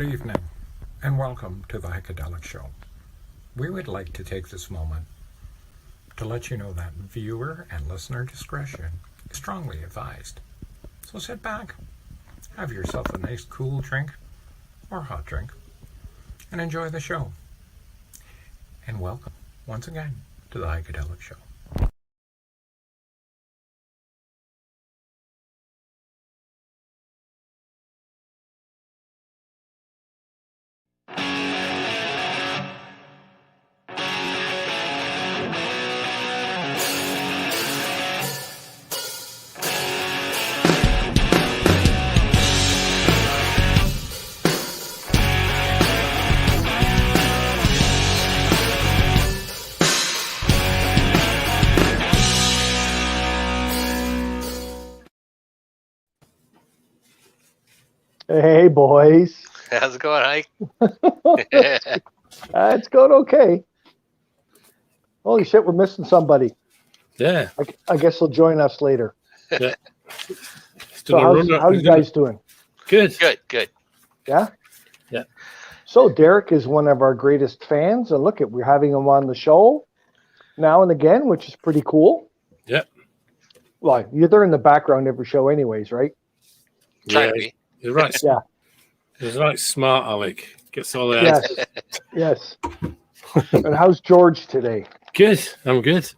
Good evening, and welcome to the Heikadelic Show. We would like to take this moment to let you know that viewer and listener discretion is strongly advised. So sit back, have yourself a nice cool drink or hot drink, and enjoy the show. And welcome once again to the Heikadelic Show. Hey, boys. How's it going, Ike? It's going okay. Holy shit, we're missing somebody. Yeah. I guess he'll join us later. Yeah. So how you guys doing? Good. Good. Yeah? Yeah. So Derek is one of our greatest fans, and we're having him on the show now and again, which is pretty cool. Yep. Well, you're in the background every show anyways, right? Trying to be. You're right. Yeah. He's right smart, Alec. Gets all the answers. Yes. And how's George today? Good. I'm good.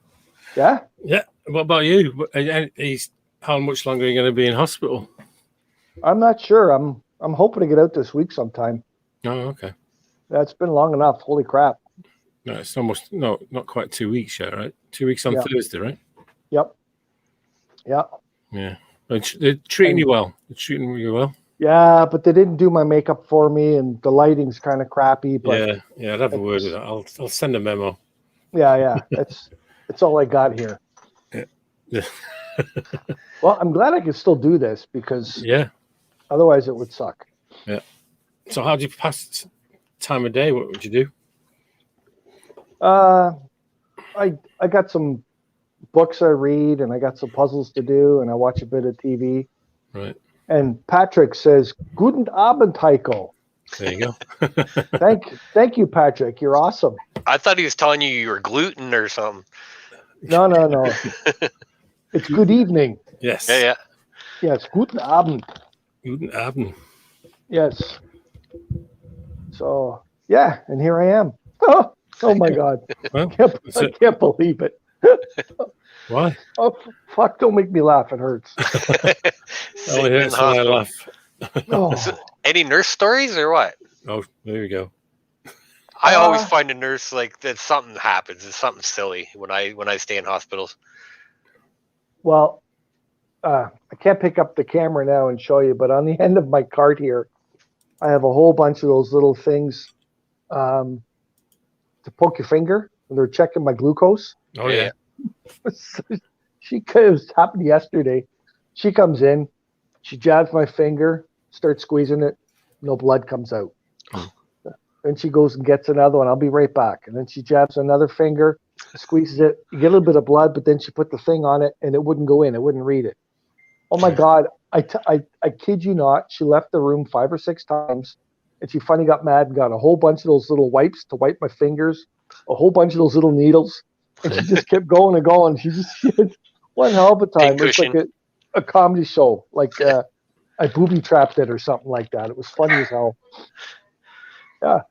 Yeah? Yeah. What about you? How much longer are you going to be in hospital? I'm not sure. I'm hoping to get out this week sometime. Oh, okay. That's been long enough. Holy crap. No, it's almost not quite 2 weeks yet, right? 2 weeks on Thursday, right? Yep. Yeah. Yeah. They're treating you well. They're treating you well. Yeah, but they didn't do my makeup for me, and the lighting's kind of crappy. But yeah, I'd have a word with that. I'll send a memo. Yeah. It's all I got here. Yeah. Well, I'm glad I can still do this because otherwise it would suck. Yeah. So how do you pass time of day? What would you do? I got some books I read, and I got some puzzles to do, and I watch a bit of TV. Right. And Patrick says, "Guten Abend, Heiko." There you go. Thank you, Patrick. You're awesome. I thought he was telling you were gluten or something. No. It's good evening. Yes. Yeah. Yes, guten Abend. Guten Abend. Yes. So, and here I am. Oh my God. Well, I can't believe it. Why? Oh, fuck, don't make me laugh. It hurts. Oh, it hurts when I laugh. Oh. Any nurse stories or what? Oh, there we go. I always find a nurse like that something happens. It's something silly when I stay in hospitals. Well, I can't pick up the camera now and show you, but on the end of my cart here, I have a whole bunch of those little things to poke your finger when they're checking my glucose. Oh, yeah. It was happened yesterday. She comes in, she jabs my finger, starts squeezing it, no blood comes out. Then she goes and gets another one. I'll be right back. And then she jabs another finger, squeezes it. You get a little bit of blood, but then she put the thing on it, and it wouldn't go in. It wouldn't read it. Oh my God! I kid you not. She left the room 5 or 6 times, and she finally got mad and got a whole bunch of those little wipes to wipe my fingers, a whole bunch of those little needles, and she just kept going and going. She had one hell of a time. It was like a comedy show, like I booby trapped it or something like that. It was funny as hell. Yeah.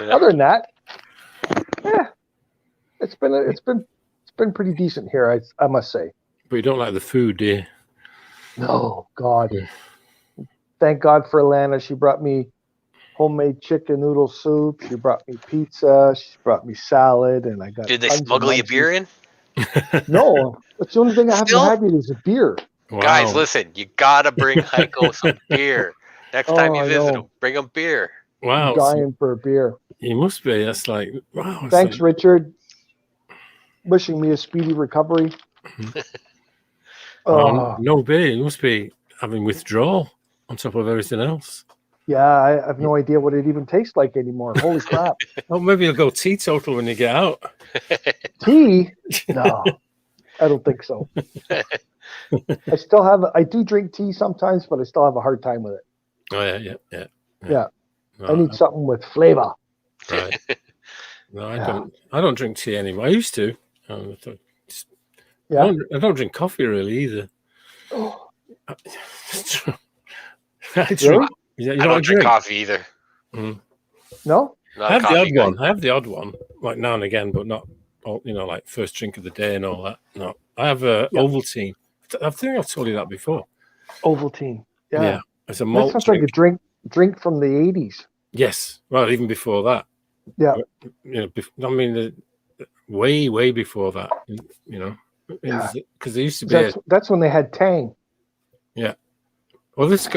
Other than that, it's been pretty decent here, I must say. But you don't like the food, do you? No, God. Thank God for Alana. She brought me homemade chicken noodle soup. She brought me pizza. She brought me salad, and I got. Did they smuggle you beer in? No, that's the only thing I haven't had yet is a beer. Wow. Guys, listen, you gotta bring Heiko some beer. Next time you visit him, bring him beer. Wow. I'm dying for a beer. You must be. That's like, wow. Thanks, Richard. Wishing me a speedy recovery. No beer. You must be having withdrawal on top of everything else. Yeah, I have no idea what it even tastes like anymore. Holy crap. Oh, maybe you'll go teetotal when you get out. Tea? No, I don't think so. I do drink tea sometimes, but I still have a hard time with it. Oh, yeah. Yeah. I need something with flavor. Right. No, I Yeah. don't. I don't drink tea anymore. I used to. Yeah. I don't drink coffee really either. Oh, I drink. really? Yeah, you I know, don't drink coffee either. Mm. No? Not I have the coffee odd guy. one. I have the odd one, like now and again, but not, like first drink of the day and all that. No, I have Yeah. Ovaltine. I think I've told you that before. Ovaltine. Yeah. It's a That malt sounds drink. like a drink from the 80s. Yes, well, even before that. Yeah. Way before that. Yeah. Because there used to be. That's when they had Tang. Yeah. Well, there's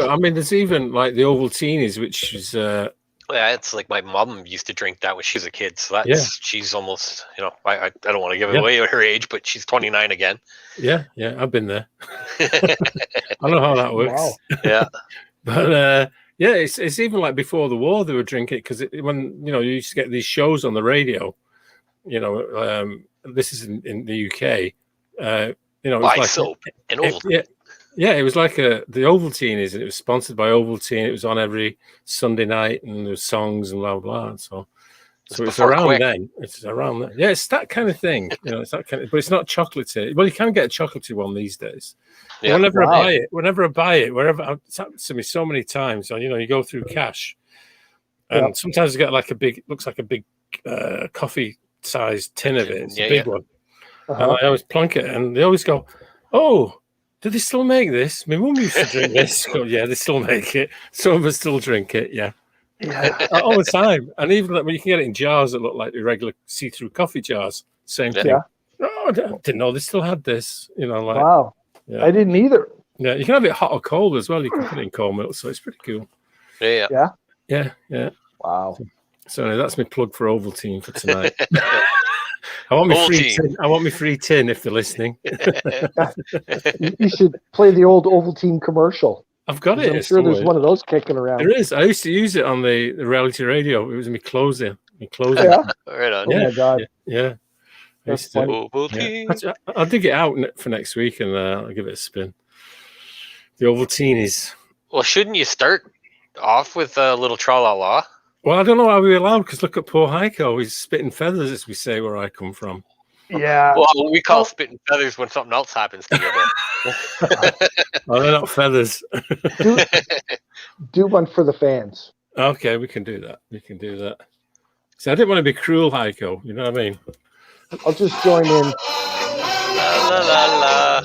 even like the Ovaltinis, which is. Yeah, it's like my mom used to drink that when she was a kid. So she's almost, I don't want to give away her age, but she's 29 again. Yeah, I've been there. I know how that works. Wow. Yeah. But it's even like before the war they were drinking it because when you used to get these shows on the radio, this is in the UK. It was Buy like soap and Ovaltine. Yeah, it was like the Ovaltine is, and it was sponsored by Ovaltine. It was on every Sunday night, and there was songs and blah blah. And so it's around then. It's around then. Yeah, it's that kind of thing. It's that kind of, but it's not chocolatey. Well, you can get a chocolatey one these days. Yeah. Whenever I buy it, wherever it's happened to me so many times. You go through cash, and sometimes you get like looks like a big coffee-sized tin of it. It's a big one, and I always plunk it, and they always go, "Oh, do they still make this? My mum used to drink this." Go, yeah, they still make it. Some of us still drink it. Yeah. All the time, and even when you can get it in jars that look like the regular see-through coffee jars, same thing. Yeah. Oh, I didn't know they still had this. Wow. Yeah. I didn't either. Yeah, you can have it hot or cold as well. You can put it in cold milk, so it's pretty cool. Yeah. Wow. So anyway, that's my plug for Ovaltine for tonight. I want me free tin. I want me free tin if they're listening. You should play the old Ovaltine commercial. I've got it. I'm sure there's one of those kicking around. There is. I used to use it on the reality radio. It was my closing. Yeah. Right on. Oh my God. Yeah. That's funny. I'll dig it out for next week and I'll give it a spin. The Ovaltine is. Well, shouldn't you start off with a little tra-la-la? Well, I don't know how we're allowed because look at poor Heiko. He's spitting feathers, as we say, where I come from. Yeah. Well, we call spitting feathers when something else happens to you. Oh, they're not feathers. Do one for the fans. Okay, we can do that. So I didn't want to be cruel, Heiko. You know what I mean? I'll just join in. La la la la.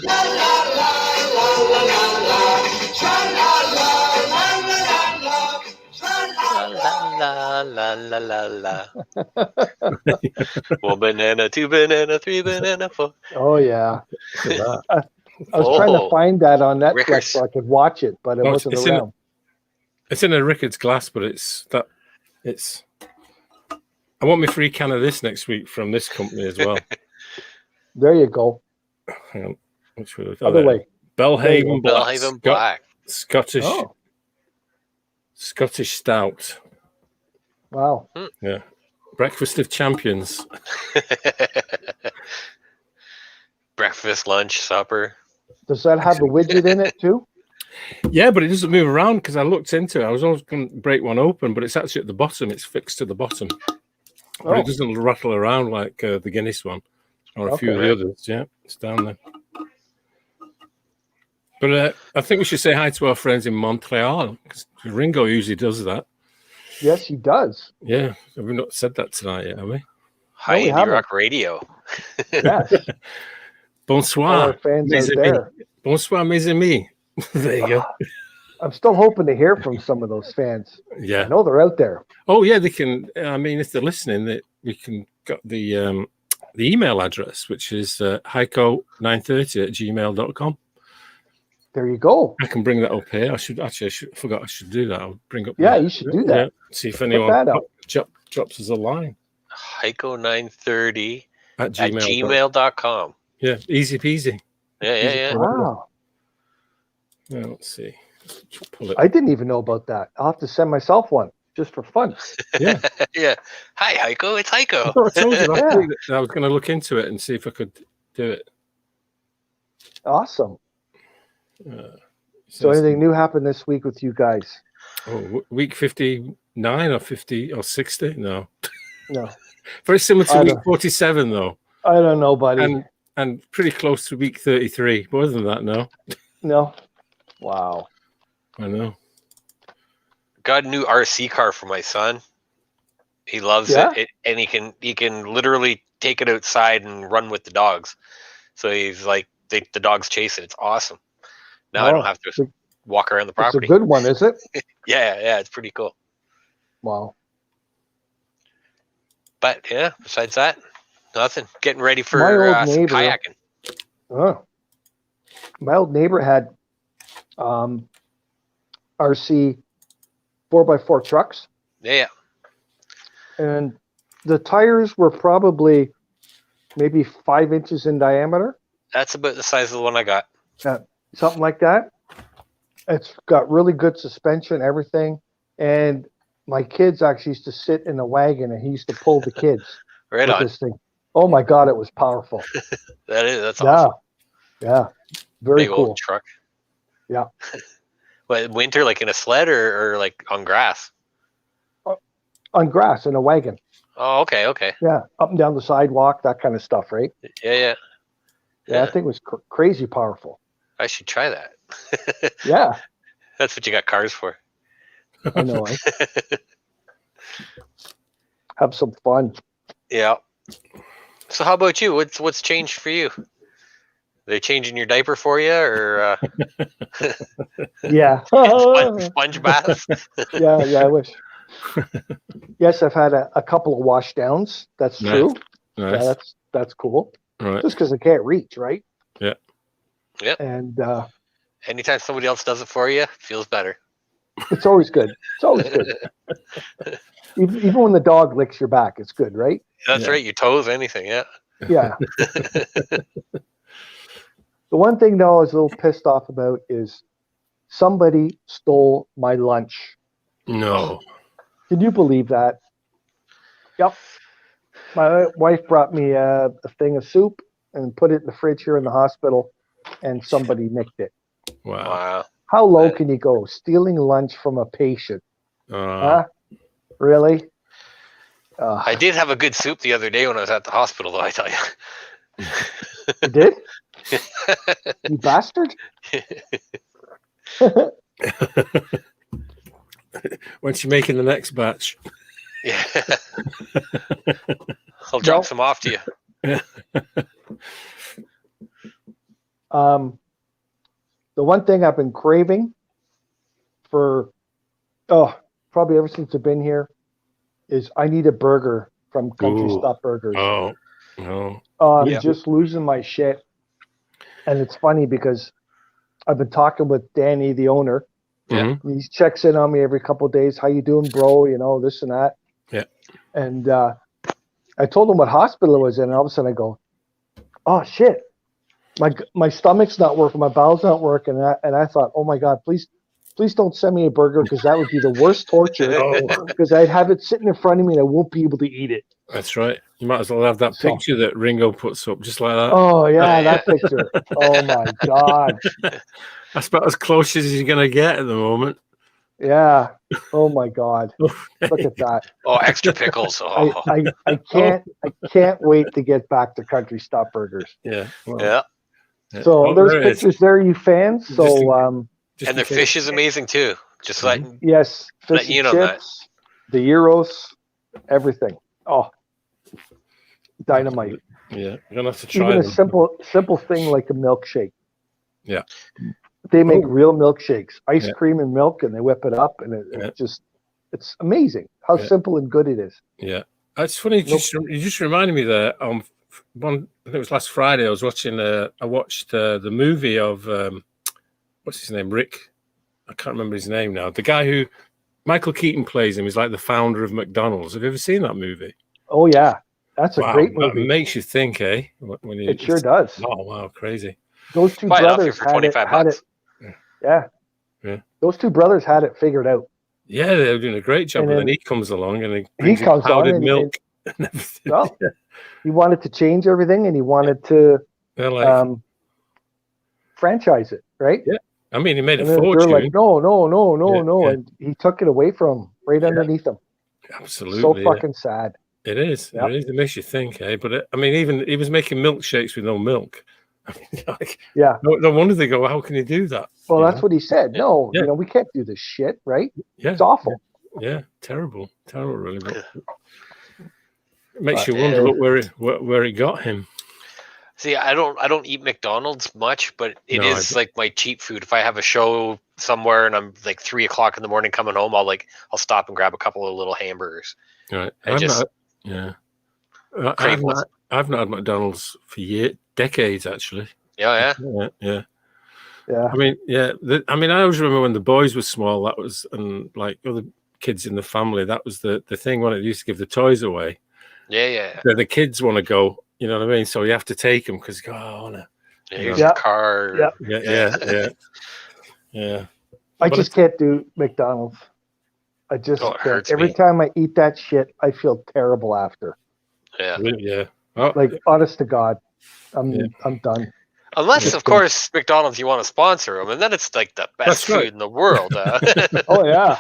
La la la la la. 1 banana, 2 banana, 3 banana, 4. Oh yeah. I was trying to find that on Netflix so I could watch it, but it wasn't around. It's in a Rickard's glass, but I want my free can of this next week from this company as well. There you go. Hang on. Which way? Other way. Belhaven Black. Belhaven Black. Scottish. Oh. Scottish stout. Wow. Yeah. Breakfast of champions. Breakfast, lunch, supper. Does that have a widget in it too? Yeah, but it doesn't move around because I looked into it. I was always going to break one open, but it's actually at the bottom. It's fixed to the bottom. But it doesn't rattle around like the Guinness one or a few of the others. Yeah, it's down there. But I think we should say hi to our friends in Montreal because Ringo usually does that. Yes, he does. Yeah, have we not said that tonight yet, have we? Hi, Indie Rock Radio. Yes. Bonsoir. Our fans out there. Bonsoir, mes amis. There you go. I'm still hoping to hear from some of those fans. Yeah. I know they're out there. Oh, yeah, they can. I mean, if they're listening, we can got the email address, which is heiko930@gmail.com. There you go. I can bring that up here. I forgot I should do that. I'll bring up. Yeah, you should do that. Yeah, see if anyone drops us a line. Heiko930 at gmail.com. Yeah, easy peasy. Yeah. Wow. Yeah, let's see. Pull it. I didn't even know about that. I'll have to send myself one just for fun. Yeah. Yeah. Hi, Heiko. It's Heiko. I told you I was going to look into it and see if I could do it. Awesome. So anything new happened this week with you guys? Week 59 or 50 or 60? No. No. Very similar to I week don't- 47, though. I don't know, buddy. And pretty close to week 33. More than that, no. No. Wow. I know. Got a new RC car for my son. He loves Yeah? it, and he can literally take it outside and run with the dogs. So he's like the dogs chase it. It's awesome. Now I don't have to walk around the It's a property. good one, is it? Yeah, it's pretty cool. Wow. But yeah, besides that, nothing. Getting ready My for old some neighbor- kayaking. Oh. My old neighbor had RC 4x4 trucks, Yeah. and the tires were probably maybe 5 inches in diameter, That's about the size of the one I got. something like that. It's got really good suspension, everything. And my kids actually used to sit in the wagon, and he used to pull the kids Right with on. this thing. Oh my God, it was powerful. That's Yeah. awesome. Yeah. Very Big cool. old truck. Yeah. What, winter, like in a sled or like on grass? On grass in a wagon. Oh, okay. Yeah. Up and down the sidewalk, that kind of stuff, right? Yeah. Yeah, I think it was crazy powerful. I should try that. Yeah, That's what you got cars for. I know. Have some fun. Yeah. So how about you? What's changed for you? They changing your diaper for you, or Yeah. sponge baths? Yeah, I wish. Yes, I've had a couple of wash downs. That's Nice. true. Nice. Yeah, that's cool. Right. Just because I can't reach, right? Yeah. Yeah. And Anytime somebody else does it for you, it feels better. it's always good. It's always good. Even when the dog licks your back, it's good, right? That's Yeah. right. Your toes, anything. Yeah. Yeah. The one thing, though, I was a little pissed off about is somebody stole my lunch. No. Can you believe that? Yep. My wife brought me a thing of soup and put it in the fridge here in the hospital, and somebody nicked it. Wow. Wow. How low can you go? Stealing lunch from a patient? Uh, Huh? Really? I did have a good soup the other day when I was at the hospital, though, I tell you. You did? You bastard? When's she making the next batch? Yeah. I'll drop No. some off to you. The one thing I've been craving for, probably ever since I've been here, is I need a burger from Country Ooh. Stop Burgers. Oh, no. I'm Yeah. just losing my shit. And it's funny because I've been talking with Danny, the owner. Yeah. Mhm. He checks in on me every couple of days. How you doing, bro? You know, this and that. Yeah. And I told him what hospital it was in, and all of a sudden I go, oh shit, my stomach's not working, my bowel's not working, and I thought, oh my God, please don't send me a burger, because that would be the worst torture. Oh. Because I'd have it sitting in front of me and I won't be able to eat it. That's right. You might as well have that So- picture that Ringo puts up, just like that. Oh yeah, yeah. that picture. Oh my God. That's about as close as you're going to get at the moment. Yeah. Oh my God. Look at that. Oh, extra pickles. Oh, I can't wait to get back to Country Stop Burgers. Yeah. Well, yeah. yeah. So Oh, there's there it is. pictures there, you fans. So Just And their in case. fish is amazing too. Just like yes, Let fish you and know that. chips, the gyros, everything. Oh, dynamite. Yeah. You're going to have to try Even a them. simple thing like a milkshake. Yeah. They make Oh. real milkshakes, ice Yeah. cream and milk, and they whip it up, and it's amazing how Yeah. simple and good it is. Yeah. It's funny. You just reminded me there. I think it was last Friday. I was watching. I watched the movie of what's his name? Rick. I can't remember his name now. The guy who Michael Keaton plays him. He's like the founder of McDonald's. Have you ever seen that movie? Oh yeah, that's a Wow, great that movie. makes you think, eh? When you, It sure does. Oh wow, crazy. Those two buy it off you brothers for had 25 it. bucks. Yeah. Yeah. Those two brothers had it figured out. Yeah, they were doing a great job. And But then then he comes along and he brings in comes on powdered and- milk and everything. Well, he wanted to change everything, and he wanted to They're like, franchise it, right? Yeah. I mean, he made a And they're fortune. like, no, Yeah. and he took it away from him right underneath him. Absolutely. So fucking sad. It is. Yep. It is. It makes you think, eh? But I mean, even he was making milkshakes with no milk. I mean, like, Yeah. no wonder they go, how can you do that? Well, You that's know? what he said. Yeah. No, Yeah. we can't do this shit, right? Yeah. It's awful. Yeah. Terrible. Terrible, really. But it makes But, you wonder where it got him. See, I don't eat McDonald's much, but it No, I is like my cheap food. If I have a show somewhere and I'm like 3 o'clock in the morning coming home, I'll stop and grab a couple of little hamburgers. Right. I've I've not had McDonald's for decades, actually. Yeah. Yeah. Yeah. I mean, I always remember when the boys were small, that was, and like other kids in the family, that was the thing when it used to give the toys away. Yeah. So the kids want to go, you know what I mean? So you have to take them because I want to. Here's your car. Yeah. I just can't do McDonald's. I just it hurts every me. time I eat that shit, I feel terrible after. Yeah. Oh, Like, honest to God, I'm done. Unless, of course, McDonald's, you want to sponsor them, and then it's like the best That's right. food in the world. Oh yeah.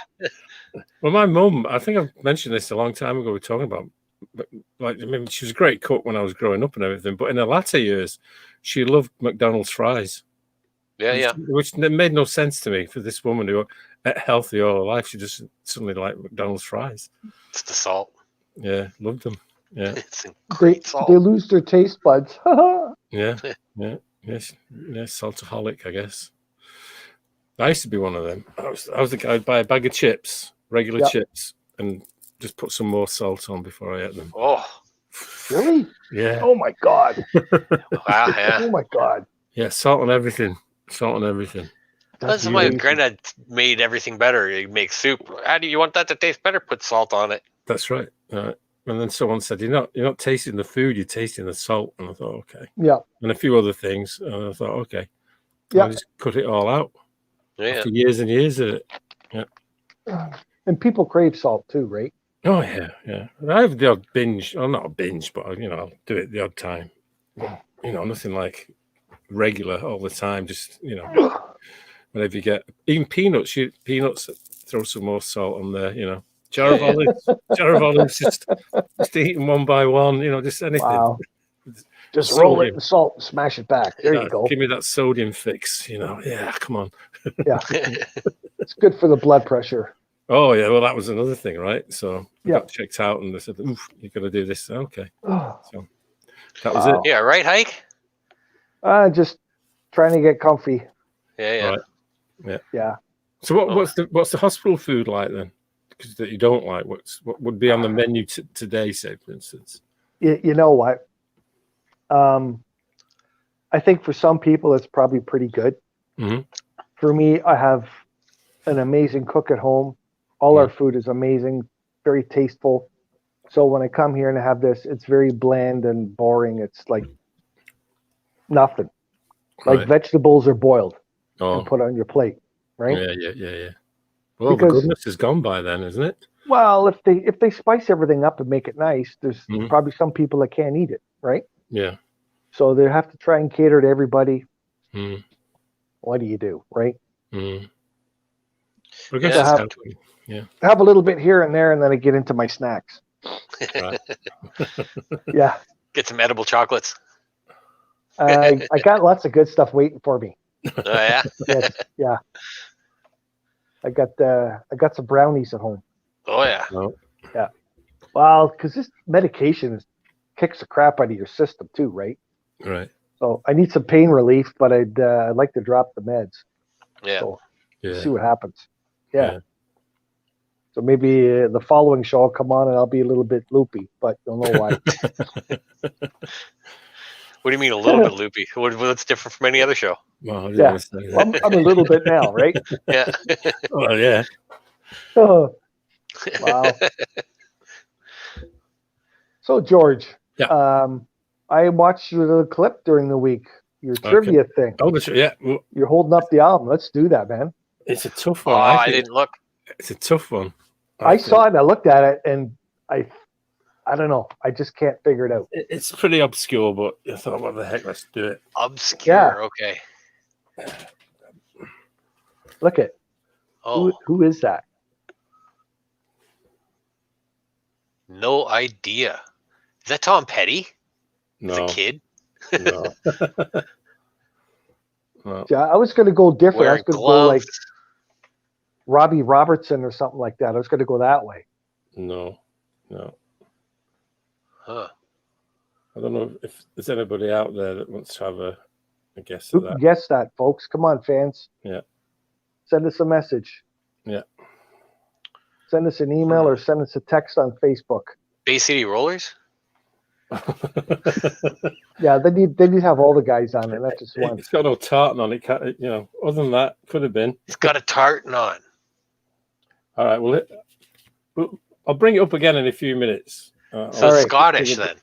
well, my mum, I think I've mentioned this a long time ago. We were talking about, like, I mean, she was a great cook when I was growing up and everything, but in her latter years, she loved McDonald's fries. Yeah. Which made no sense to me for this woman who ate healthy all her life. She just suddenly liked McDonald's fries. It's the salt. Yeah, loved them. Yeah, It's great salt. They lose their taste buds. yeah. Yes, saltaholic, I guess. I used to be one of them. I was the guy who'd buy a bag of chips, regular chips, and just put some more salt on before I ate them. Oh, Really? Yeah. Oh my God. wow, yeah. Oh my God. Yeah, salt on everything. That's amazing. my granddad made everything better. He makes soup. How do you want that to taste better? Put salt on it. That's right. And then someone said, you're not tasting the food, you're tasting the salt. And I thought, okay. Yeah. And a few other things. And I thought, okay. Yeah. I'll just cut it all out. Yeah. After years and years of it. And people crave salt too, right? Oh, yeah. I have the odd binge. Well, not a binge, but, I'll do it the odd time. Nothing like regular all the time. Just, whenever you get, even peanuts, throw some more salt on there, Jar of olives, just eating one by one, just anything. Wow. Just roll it in salt and smash it back. There you go. Give me that sodium fix, Yeah, come on. Yeah. It's good for the blood pressure. Oh, yeah. Well, that was another thing, right? So I Yeah. got checked out and they said, oof, you've got to do this. Okay. Oh, So that was it. Yeah, right, Hike? just trying to get comfy. Yeah. Right. Yeah. So what's the hospital food like then? Because that you don't like, what would be on the menu today, say, for instance? You know what? I think for some people it's probably pretty good. Mm-hmm. For me, I have an amazing cook at home. All our food is amazing, very tasteful. So when I come here and I have this, it's very bland and boring. It's like nothing. Like vegetables are boiled and put on your plate, right? Yeah. Well, the goodness is gone by then, isn't it? Well, if they spice everything up and make it nice, there's probably some people that can't eat it, right? Yeah. So they have to try and cater to everybody. Mm. What do you do, right? Mm. I have a little bit here and there, and then I get into my snacks. Right. Yeah. Get some edible chocolates. I got lots of good stuff waiting for me. Oh, yeah? Yeah. I got some brownies at home. Oh, yeah. Oh. Yeah. Well, because this medication kicks the crap out of your system too, right? Right. So I need some pain relief, but I'd like to drop the meds. Yeah. So Yeah. see what happens. Yeah. So maybe the following show I'll come on and I'll be a little bit loopy, but you'll know why. What do you mean a little bit loopy? What's different from any other show? Well, Yeah. I'm a little bit now, right? Yeah. Well, yeah. Oh, wow. So George, I watched your little clip during the week, your trivia thing. Oh, yeah. Well, You're holding up the album. Let's do that, man. it's a tough Oh, one. I didn't look. It's a tough one. I saw it and I looked at it and I don't know. I just can't figure it out. It's pretty obscure, but I thought, what the heck, let's do it. Obscure. Okay. Look at Oh, who is that? no idea. Is that Tom Petty? No, As a kid? no. No. Yeah, I was going to go different. I was Wearing going to go like gloves? Robbie Robertson or something like that. I was going to go that way. No. Huh. I don't know if there's anybody out there that wants to have a guess Who at can that. guess that, folks? Come on, fans. Yeah. Send us a message. Yeah. Send us an email or send us a text on Facebook. Bay City Rollers? Yeah, they need to have all the guys on it, not just one. It's got no tartan on it. Other than that, could have been. It's got a tartan on. All right. Well, I'll bring it up again in a few minutes. So All it's right. Scottish then.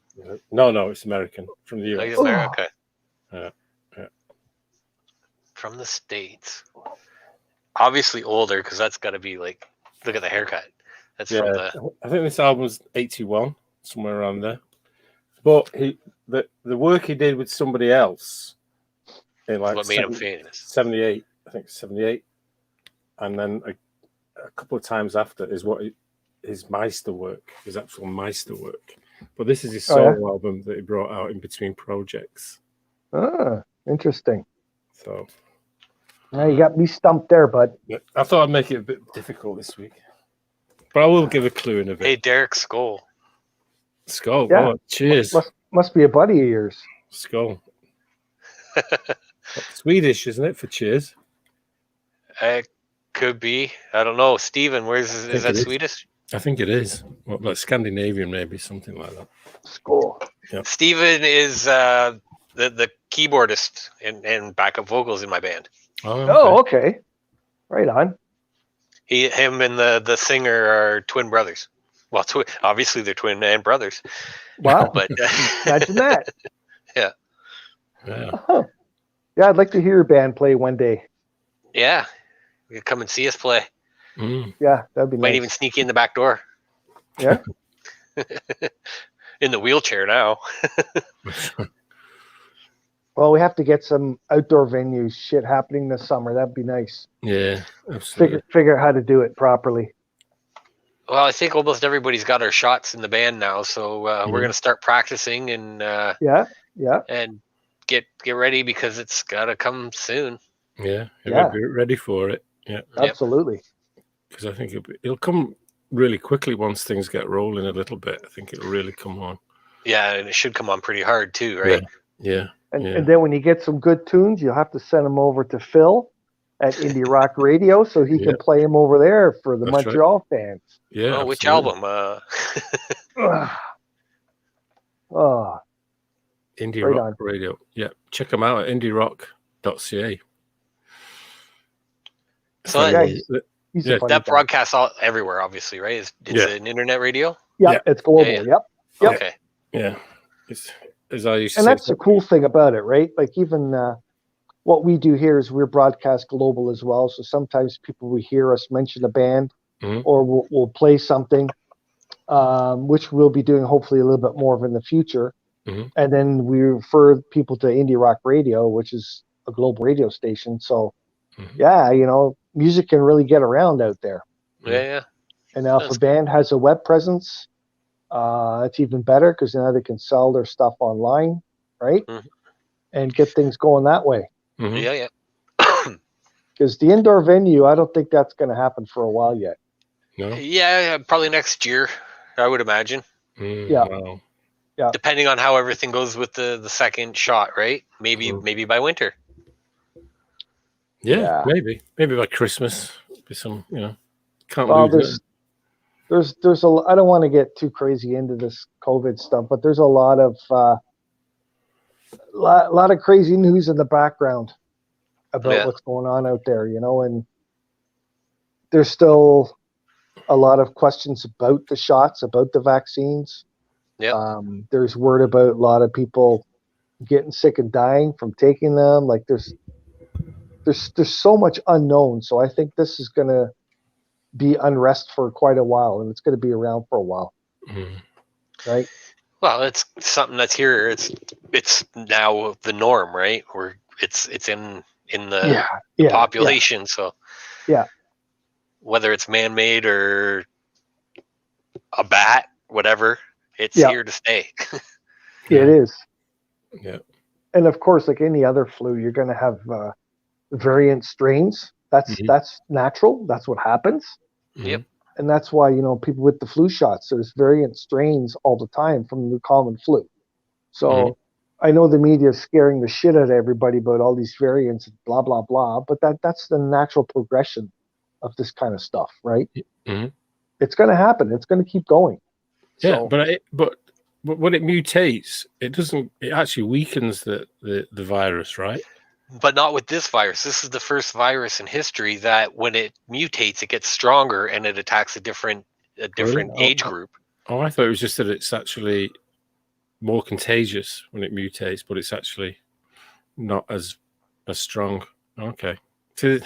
No, it's American from the Like US. it's America. Yeah. From the States. Obviously older because that's got to be like, look at the haircut. That's from the. I think this album's 81, somewhere around there. But the work he did with somebody else in like What made him famous. 78, I think 78, and then a couple of times after is what his Meister work, his actual Meister work. But this is his solo album that he brought out in between projects. Ah, interesting. So Now you got me stumped there, bud. I thought I'd make it a bit difficult this week, but I will give a clue in a bit. Hey, Derek Skull. Skull. Yeah. Oh, cheers. Must be a buddy of yours. Skull. Swedish, isn't it, for cheers? It could be. I don't know. Steven, is that Swedish? I think it is. Well, like Scandinavian, maybe, something like that. Cool. Steven is the keyboardist and backup vocals in my band. Oh, okay. Right on. Him and the singer are twin brothers. Well, obviously they're twin and brothers. Wow. But Imagine that. Yeah. Oh. Yeah, I'd like to hear your band play one day. Yeah, you can come and see us play. Mm. Yeah, that'd be nice. Might even sneak in the back door. Yeah. In the wheelchair now. Well, we have to get some outdoor venues shit happening this summer. That'd be nice. Yeah, absolutely. Figure out how to do it properly. Well, I think almost everybody's got our shots in the band now, so we're gonna start practicing and Yeah. and get ready because it's gotta come soon. Yeah, Yeah. be ready for it. Yeah, Absolutely. because I think it'll come really quickly once things get rolling a little bit. I think it'll really come on. Yeah, and it should come on pretty hard too, right? Yeah. And then when you get some good tunes, you'll have to send them over to Phil at Indie Rock Radio so he can play them over there for the That's Montreal fans. Yeah. Oh, which absolutely. album? Oh, Indie Right Rock Radio. Yeah, check them out at indierock.ca. So he's Yeah, a funny that guy. broadcasts all everywhere, obviously, right? It's an internet radio. Yeah, it's global. Yeah. Yep. Yep. Okay. Yeah, it's as I used to And say. that's the cool thing about it, right? Like even what we do here is we're broadcast global as well. So sometimes people will hear us mention a band or we'll play something, which we'll be doing hopefully a little bit more of in the future. And then we refer people to Indie Rock Radio, which is a global radio station. So yeah, music can really get around out there. Yeah. And now if a band has a web presence, it's even better because now they can sell their stuff online, right? And get things going that way. Yeah. Because the indoor venue, I don't think that's going to happen for a while yet. No. Yeah, probably next year, I would imagine. Yeah. Wow. Yeah. Depending on how everything goes with the second shot, right? Maybe by winter. Yeah, maybe by Christmas. Be some, can't Well, lose it. there's a. I don't want to get too crazy into this COVID stuff, but there's a lot of crazy news in the background about what's going on out there, and there's still a lot of questions about the shots, about the vaccines. Yeah. There's word about a lot of people getting sick and dying from taking them. Like there's so much unknown. So I think this is going to be unrest for quite a while, and it's going to be around for a while. Right? Well, it's something that's here. It's now the norm, right? It's in in the population. So whether it's man-made or a bat, whatever, it's here to stay. It is. Yeah. And of course, like any other flu, you're going to have variant strains. That's natural. That's what happens. Yep. And that's why, people with the flu shots, there's variant strains all the time from the common flu. So I know the media is scaring the shit out of everybody about all these variants, blah, blah, blah. But that's the natural progression of this kind of stuff, right? Mm-hmm. It's going to happen. It's going to keep going. Yeah, So, but when it mutates, it actually weakens the virus, right? But not with this virus. This is the first virus in history that when it mutates, it gets stronger and it attacks a different age group. Oh, I thought it was just that it's actually more contagious when it mutates, but it's actually not as strong. Okay. So,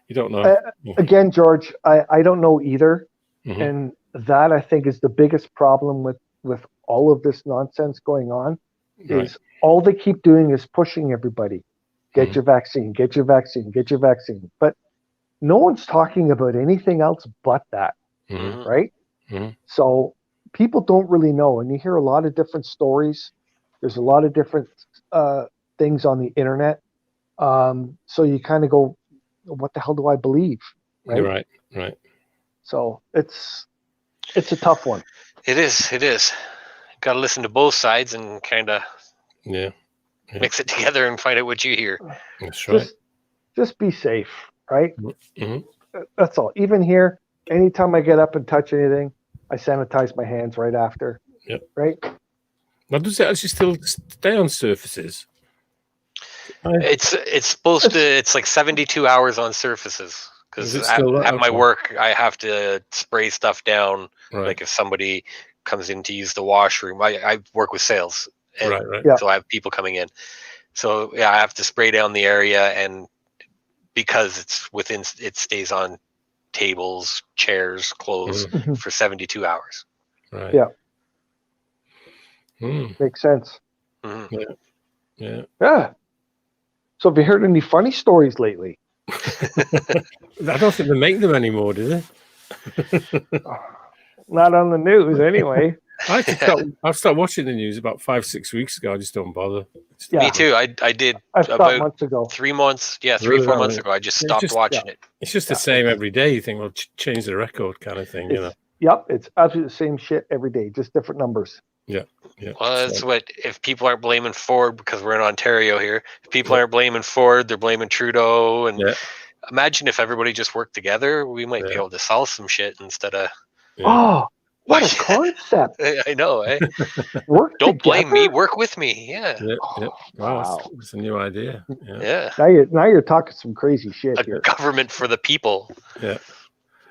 you don't know. Again, George, I don't know either. Mm-hmm. And that, I think, is the biggest problem with all of this nonsense going on, is all they keep doing is pushing everybody. Get your vaccine, get your vaccine, get your vaccine. But no one's talking about anything else but that, right? Mm-hmm. So people don't really know. And you hear a lot of different stories. There's a lot of different things on the internet. So you kind of go, what the hell do I believe? Right. Right. So it's a tough one. It is. Got to listen to both sides and kind of mix it together and find out what you hear. That's right. Just be safe, right? Mm-hmm. That's all. Even here, anytime I get up and touch anything, I sanitize my hands right after. Yep. Right? Now, does it actually still stay on surfaces? It's supposed to. It's like 72 hours on surfaces. Because at my work, I have to spray stuff down. Right. Like if somebody comes in to use the washroom, I work with sales. And so I have people coming in. So I have to spray down the area, and because it stays on tables, chairs, clothes for 72 hours. Right. Yeah. Makes sense. Mm-hmm. Yeah. So have you heard any funny stories lately? I don't think they make them anymore, do they? Not on the news, anyway. I've stopped watching the news about 5-6 weeks ago. I just don't bother. Me too. I did about months ago. 3 months. Yeah, 3-4 months ago. I just stopped watching it. It's just the same every day. You think, well, change the record kind of thing, Yep, it's absolutely the same shit every day, just different numbers. Yeah. Well, that's if people aren't blaming Ford, because we're in Ontario here, if people aren't blaming Ford, they're blaming Trudeau. And imagine if everybody just worked together, we might be able to solve some shit instead of. Oh, what a concept! I know, eh? Don't blame me. Work with me. Yeah. Wow, it's a new idea. Yeah. Now you're talking some crazy shit a here. Government for the people. Yeah.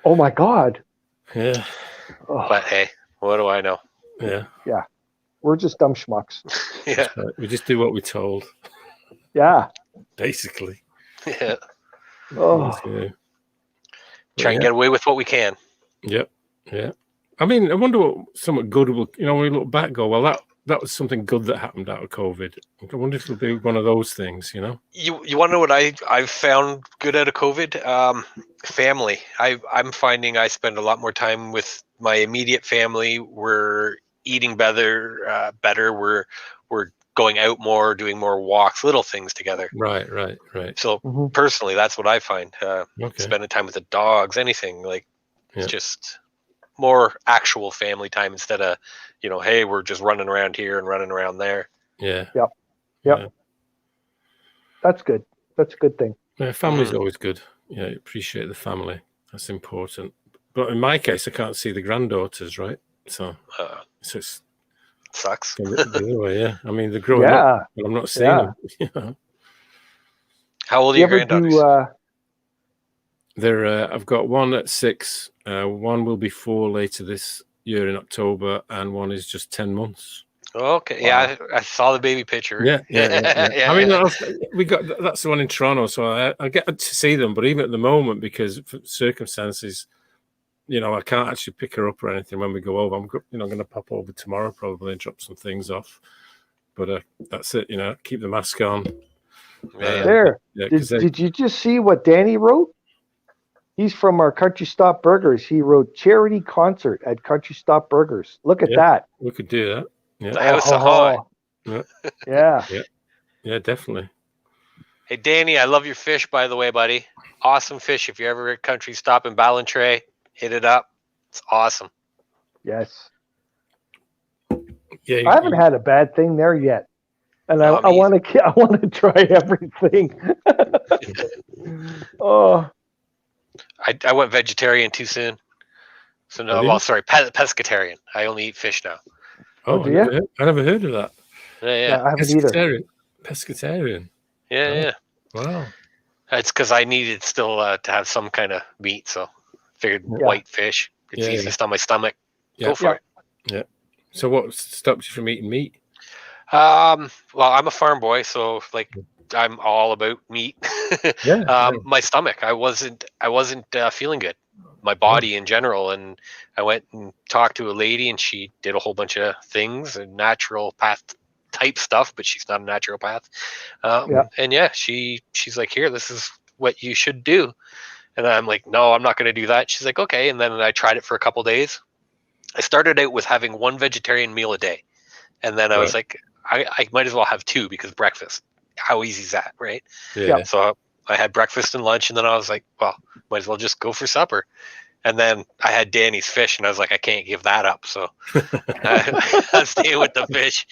Oh my God. Yeah. But hey, what do I know? Yeah. Yeah. We're just dumb schmucks. Yeah. Right. We just do what we're told. Yeah. Basically. Yeah. Oh. Try and get away with what we can. Yep. Yeah. I mean, I wonder what somewhat good will, when we look back, go, well, that was something good that happened out of COVID. I wonder if it'll be one of those things, You want to know what I've found good out of COVID? Family. I'm finding I spend a lot more time with my immediate family. We're eating better. We're going out more, doing more walks, little things together. Right. So personally, that's what I find. Spending time with the dogs, anything like it's just more actual family time instead of, hey, we're just running around here and running around there. Yeah. Yep. Yeah. That's good. That's a good thing. Yeah, family's always good. Yeah, appreciate the family. That's important. But in my case, I can't see the granddaughters, right? So it's sucks. The other way, yeah. I mean, they're growing up, but I'm not seeing them. How old are your granddaughters? I've got one at 6. One will be 4 later this year in October, and one is just 10 months. Okay, yeah, I saw the baby picture. Yeah. I mean, that's the one in Toronto, so I get to see them, but even at the moment, because of circumstances, I can't actually pick her up or anything when we go over. I'm going to pop over tomorrow probably and drop some things off. But that's it. Keep the mask on. There. Did you just see what Danny wrote? He's from our Country Stop Burgers. He wrote charity concert at Country Stop Burgers. Look at that. We could do that. Yeah. The House of Haunt. Yeah. Yeah, definitely. Hey, Danny, I love your fish, by the way, buddy. Awesome fish. If you're ever at Country Stop in Ballantrae, hit it up. It's awesome. Yes. Yeah. I haven't had a bad thing there yet. And I want to try everything. I went vegetarian too soon. So no, well, sorry, pescatarian. I only eat fish now. Oh, do you? I never heard of that. Yeah. I haven't either. Pescatarian. Yeah. Wow. It's because I needed still to have some kind of meat, so figured white fish. It's easiest on my stomach. Go for it. Yeah. So what stops you from eating meat? Well, I'm a farm boy, so like I'm all about meat. My stomach, I wasn't feeling good. My body in general, and I went and talked to a lady, and she did a whole bunch of things and naturopath type stuff, but she's not a naturopath. And she's like, here, this is what you should do. And I'm like, no, I'm not going to do that. She's like, okay. And then I tried it for a couple days. I started out with having one vegetarian meal a day, and then I was like, I might as well have two, because breakfast. How easy is that, right? Yeah. So I had breakfast and lunch, and then I was like, well, might as well just go for supper. And then I had Danny's fish, and I was like, I can't give that up. So I'm staying with the fish.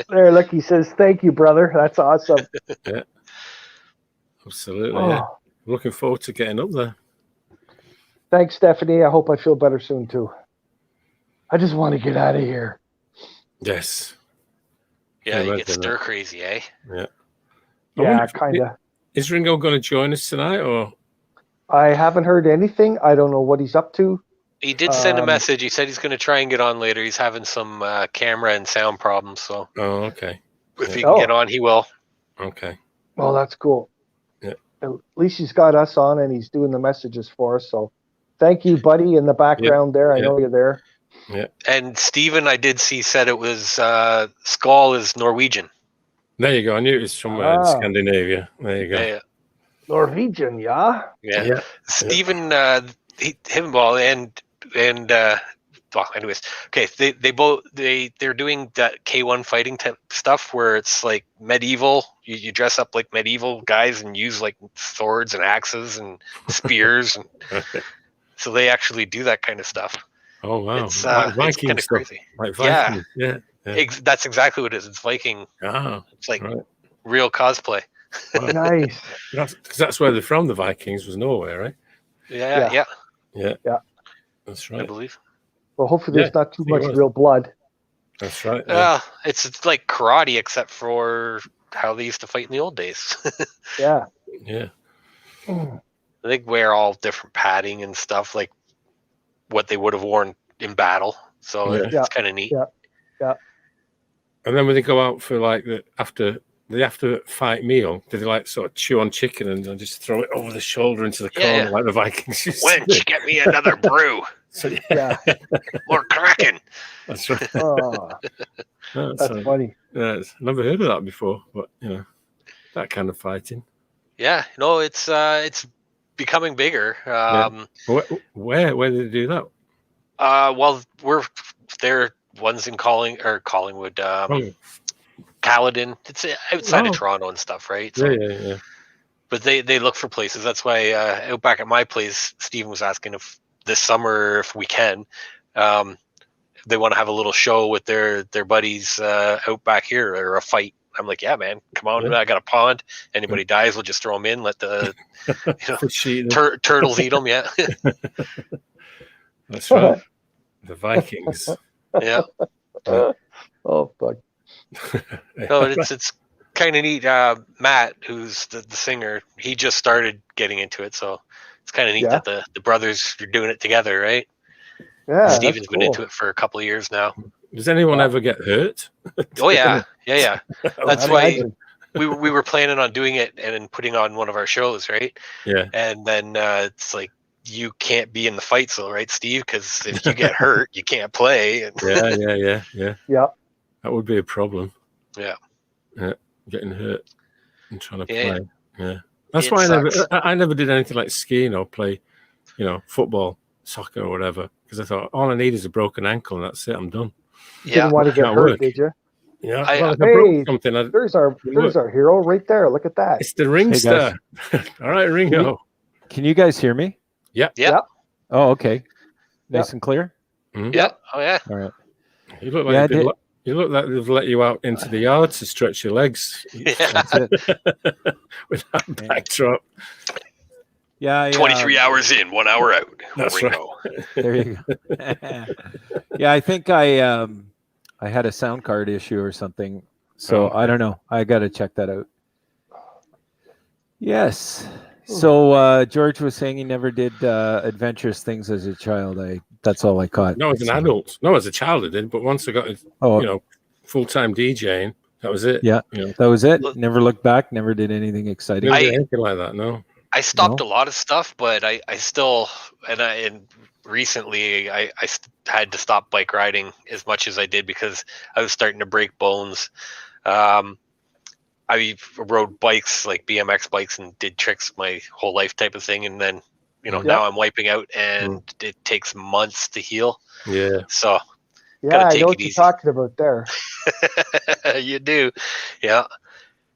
There, look, he says, thank you, brother. That's awesome. Yeah. Absolutely. Yeah. Looking forward to getting up there. Thanks, Stephanie. I hope I feel better soon, too. I just want to get out of here. Yes. Yeah, you get stir crazy, eh? Yeah. Yeah, kind of. Is Ringo going to join us tonight, or? I haven't heard anything. I don't know what he's up to. He did send a message. He said he's going to try and get on later. He's having some camera and sound problems, so. Oh, okay. If he can get on, he will. Okay. Well, that's cool. Yeah. At least he's got us on, and he's doing the messages for us. So, thank you, buddy, in the background there. I know you're there. Yeah. And Stephen, I did see, said it was Skull is Norwegian. There you go. I knew it was somewhere in Scandinavia. There you go. Yeah. Norwegian, yeah. Stephen, anyways, okay. They're doing that K1 fighting type stuff where it's like medieval. You dress up like medieval guys and use like swords and axes and spears, and so they actually do that kind of stuff. Oh wow! It's kind of crazy. Like Vikings. Yeah. That's exactly what it is. It's Viking. Oh, it's like real cosplay. Nice. Because that's where they're from. The Vikings was Norway, right? Yeah. That's right. I believe. Well, hopefully there's not too much real blood. That's right. It's like karate, except for how they used to fight in the old days. Yeah. They wear all different padding and stuff, like what they would have worn in battle. So it's kind of neat. Yeah. And then when they go out for like the after fight meal, do they like sort of chew on chicken and just throw it over the shoulder into the corner like the Vikings used to do? Wench, get me another brew. More Kraken. That's right. That's funny. Yeah, I've never heard of that before, but that kind of fighting. Yeah, no, it's becoming bigger. Where do they do that? Well, they're ones in Collingwood, Caledon. It's outside of Toronto and stuff, right? So, yeah. But they look for places. That's why out back at my place, Stephen was asking if this summer, if we can, they want to have a little show with their buddies out back here, or a fight. I'm like, yeah, man, come on. I got a pond. Anybody dies, we'll just throw them in. Let the turtles eat them. Yeah. That's right. The Vikings. Yeah. Oh, fuck. No, it's kind of neat. Matt, who's the singer, he just started getting into it, so it's kind of neat that the brothers are doing it together, right? Yeah. Steven's been into it for a couple of years now. Does anyone ever get hurt? Oh yeah. That's why we were planning on doing it and putting on one of our shows, right? Yeah. And then it's like, you can't be in the fight, so right, Steve? Because if you get hurt, you can't play. Yeah. Yeah. That would be a problem. Yeah. Getting hurt. and trying to play. Yeah, that's why I never did anything like skiing or play, football, soccer, or whatever. Because I thought all I need is a broken ankle, and that's it. I'm done. You didn't want to get hurt, did you? Yeah. Well, if I broke something, there's our hero right there. Look at that. It's the ringster. Hey, all right, Ringo. Can you guys hear me? Yeah. Oh, okay. Nice and clear. Mm-hmm. Yeah. Oh, yeah. All right. You look like you look like they've let you out into the yard to stretch your legs. Yeah. That's it. With that backdrop. Yeah. 23 hours in, 1 hour out. That's Ringo. Right. There you go. Yeah, I think I had a sound card issue or something. So I don't know. I got to check that out. Yes. So George was saying he never did adventurous things as a child. That's all I caught. No, as an adult. No, as a child I did. But once I got, full-time DJing, that was it. Yeah, that was it. Never looked back. Never did anything exciting. Never did anything like that. No. I stopped a lot of stuff, but I still and recently I had to stop bike riding as much as I did because I was starting to break bones. I rode bikes like BMX bikes and did tricks my whole life type of thing. And then, now I'm wiping out and it takes months to heal. Yeah. So I know what you're talking about there. You do. Yeah.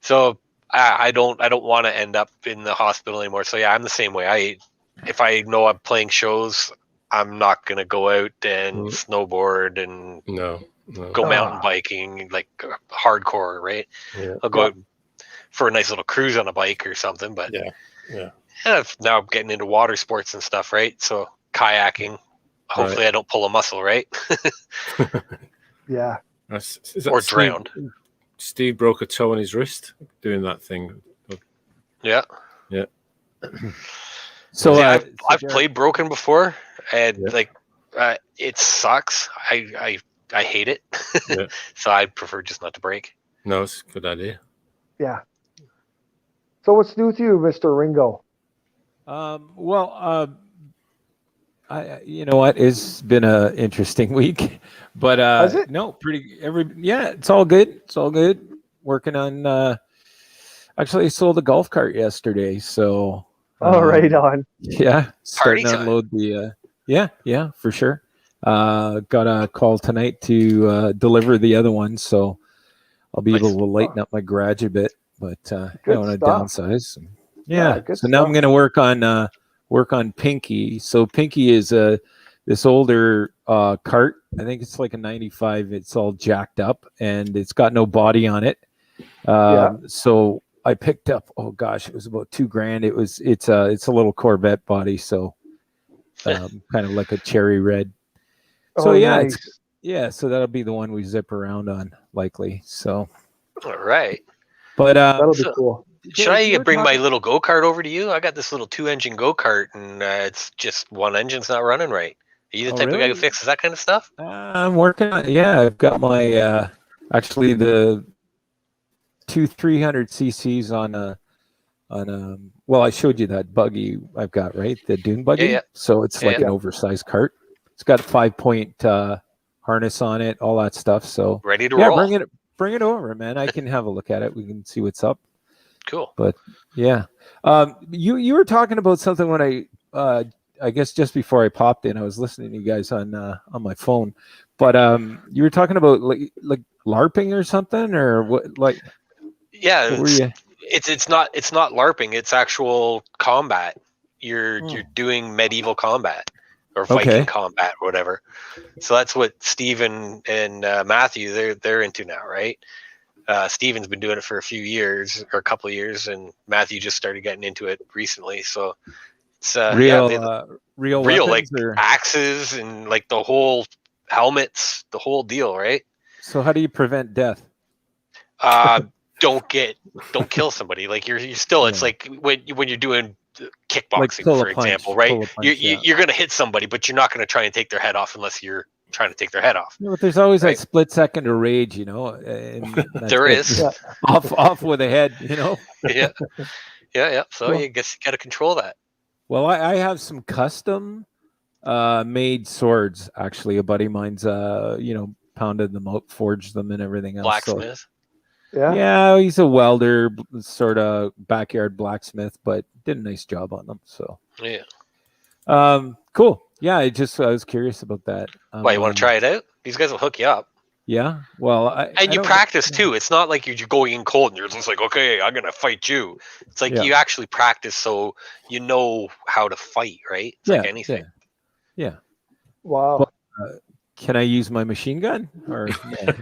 So I don't want to end up in the hospital anymore. So yeah, I'm the same way. If I know I'm playing shows, I'm not going to go out and snowboard and go mountain biking, like hardcore, right? Yeah. I'll go out for a nice little cruise on a bike or something, but now I'm getting into water sports and stuff, right? So kayaking, hopefully I don't pull a muscle, right? Yeah. Or drowned. Steve broke a toe in his wrist doing that thing. Yeah. Yeah. So I've played broken before, and it sucks. I hate it. Yeah. So I prefer just not to break. No, it's a good idea. Yeah. So what's new with you, Mr. Ringo? You know what? It's been an interesting week, but Has it? No, it's all good. It's all good. Working on. Actually, I sold a golf cart yesterday, so. Right on. Yeah, starting Party to unload the. Yeah, for sure. Got a call tonight to deliver the other one, so I'll be able to lighten up my garage a bit, but want to downsize. Yeah. So now I'm going to work on Pinky. So Pinky is this older cart. I think it's like a 95. It's all jacked up and it's got no body on it. So I picked up. Oh gosh, it was about $2,000. It's a little Corvette body, so kind of like a cherry red. So nice. So that'll be the one we zip around on likely. So. All right. But that'll be cool. Should I bring my little go-kart over to you? I got this little 2-engine go-kart, and it's just one engine's not running right. Are you the type of guy who fixes that kind of stuff? I'm working on it. Yeah, I've got my actually the two 300 cc's on a I showed you that buggy I've got, right? The dune buggy. Yeah. So it's like an oversized cart. It's got a 5-point harness on it, all that stuff. So ready to roll. Bring it over, man. I can have a look at it. We can see what's up. Cool. But yeah, you were talking about something when I guess just before I popped in, I was listening to you guys on my phone. But you were talking about like LARPing or something, or what? Like, yeah, it's not LARPing. It's actual combat. You're doing medieval combat or Viking combat, or whatever. So that's what Steven and Matthew they're into now, right? Steven's been doing it for a couple of years, and Matthew just started getting into it recently. So it's real like axes and like the whole helmets, the whole deal, right? So how do you prevent death? Don't kill somebody. Like you're still. It's like when you're doing kickboxing, like for example, right? You're gonna hit somebody, but you're not gonna try and take their head off unless you're trying to take their head off. But there's always that split second of rage, and there is off with a head, yeah. So I guess you got to control that. Well, I have some custom made swords. Actually, a buddy of mine's pounded them out, forged them, and everything else. Blacksmith. Yeah. Yeah, he's a welder, sort of backyard blacksmith, but did a nice job on them. So Yeah. cool. Yeah, I was curious about that. Why, you want to try it out? These guys will hook you up. Yeah. Well, And you practice too. It's not like you're going in cold and you're just like, okay, I'm gonna fight you. It's like you actually practice so you know how to fight, right? It's like anything. Yeah. Wow. Well, can I use my machine gun, or no,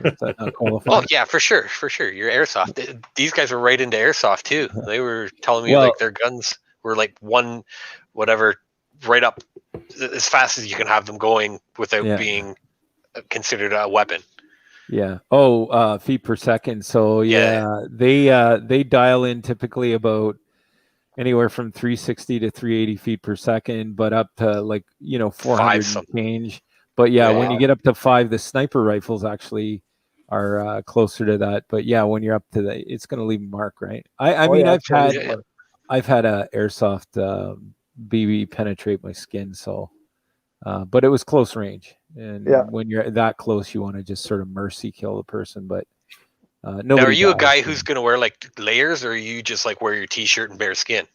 is that not qualified? Oh yeah, for sure. Your airsoft. These guys were right into airsoft too. They were telling me like their guns were like one, whatever, right up as fast as you can have them going without being considered a weapon. Yeah. Oh, feet per second. So they dial in typically about anywhere from 360 to 380 feet per second, but up to 400 and change. But when you get up to 5, the sniper rifles actually are closer to that. But when you're up to it's going to leave a mark, right? I mean, I've had a airsoft BB penetrate my skin, so but it was close range. And when you're that close, you want to just sort of mercy kill the person. But nobody. Now, are you a guy who's going to wear like layers, or are you just like wear your t-shirt and bare skin?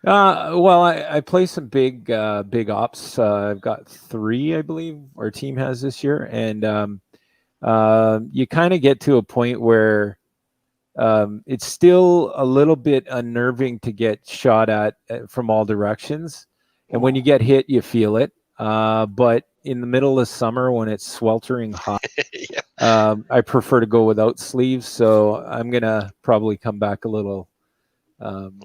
Well, I play some big ops. I've got 3, I believe, our team has this year, and you kind of get to a point where it's still a little bit unnerving to get shot at from all directions, and when you get hit, you feel it. But in the middle of summer when it's sweltering hot, I prefer to go without sleeves, so I'm gonna probably come back a little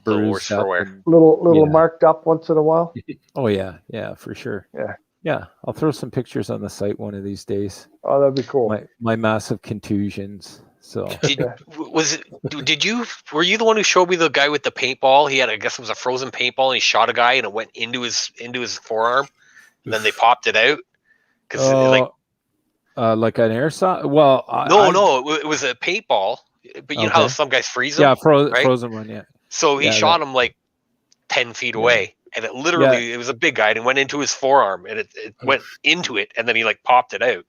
bruised up, little marked up once in a while. Oh yeah, for sure. Yeah, I'll throw some pictures on the site one of these days. Oh, that'd be cool. My massive contusions. So were you the one who showed me the guy with the paintball? He had, I guess it was a frozen paintball, and he shot a guy and it went into his forearm, and then they popped it out because like an airsoft. Well, no, it was a paintball, but you know how some guys freeze them. Yeah, right? Frozen one. Yeah. So he shot him like 10 feet away, and it literally it was a big guy, and it went into his forearm, and it went into it, and then he like popped it out.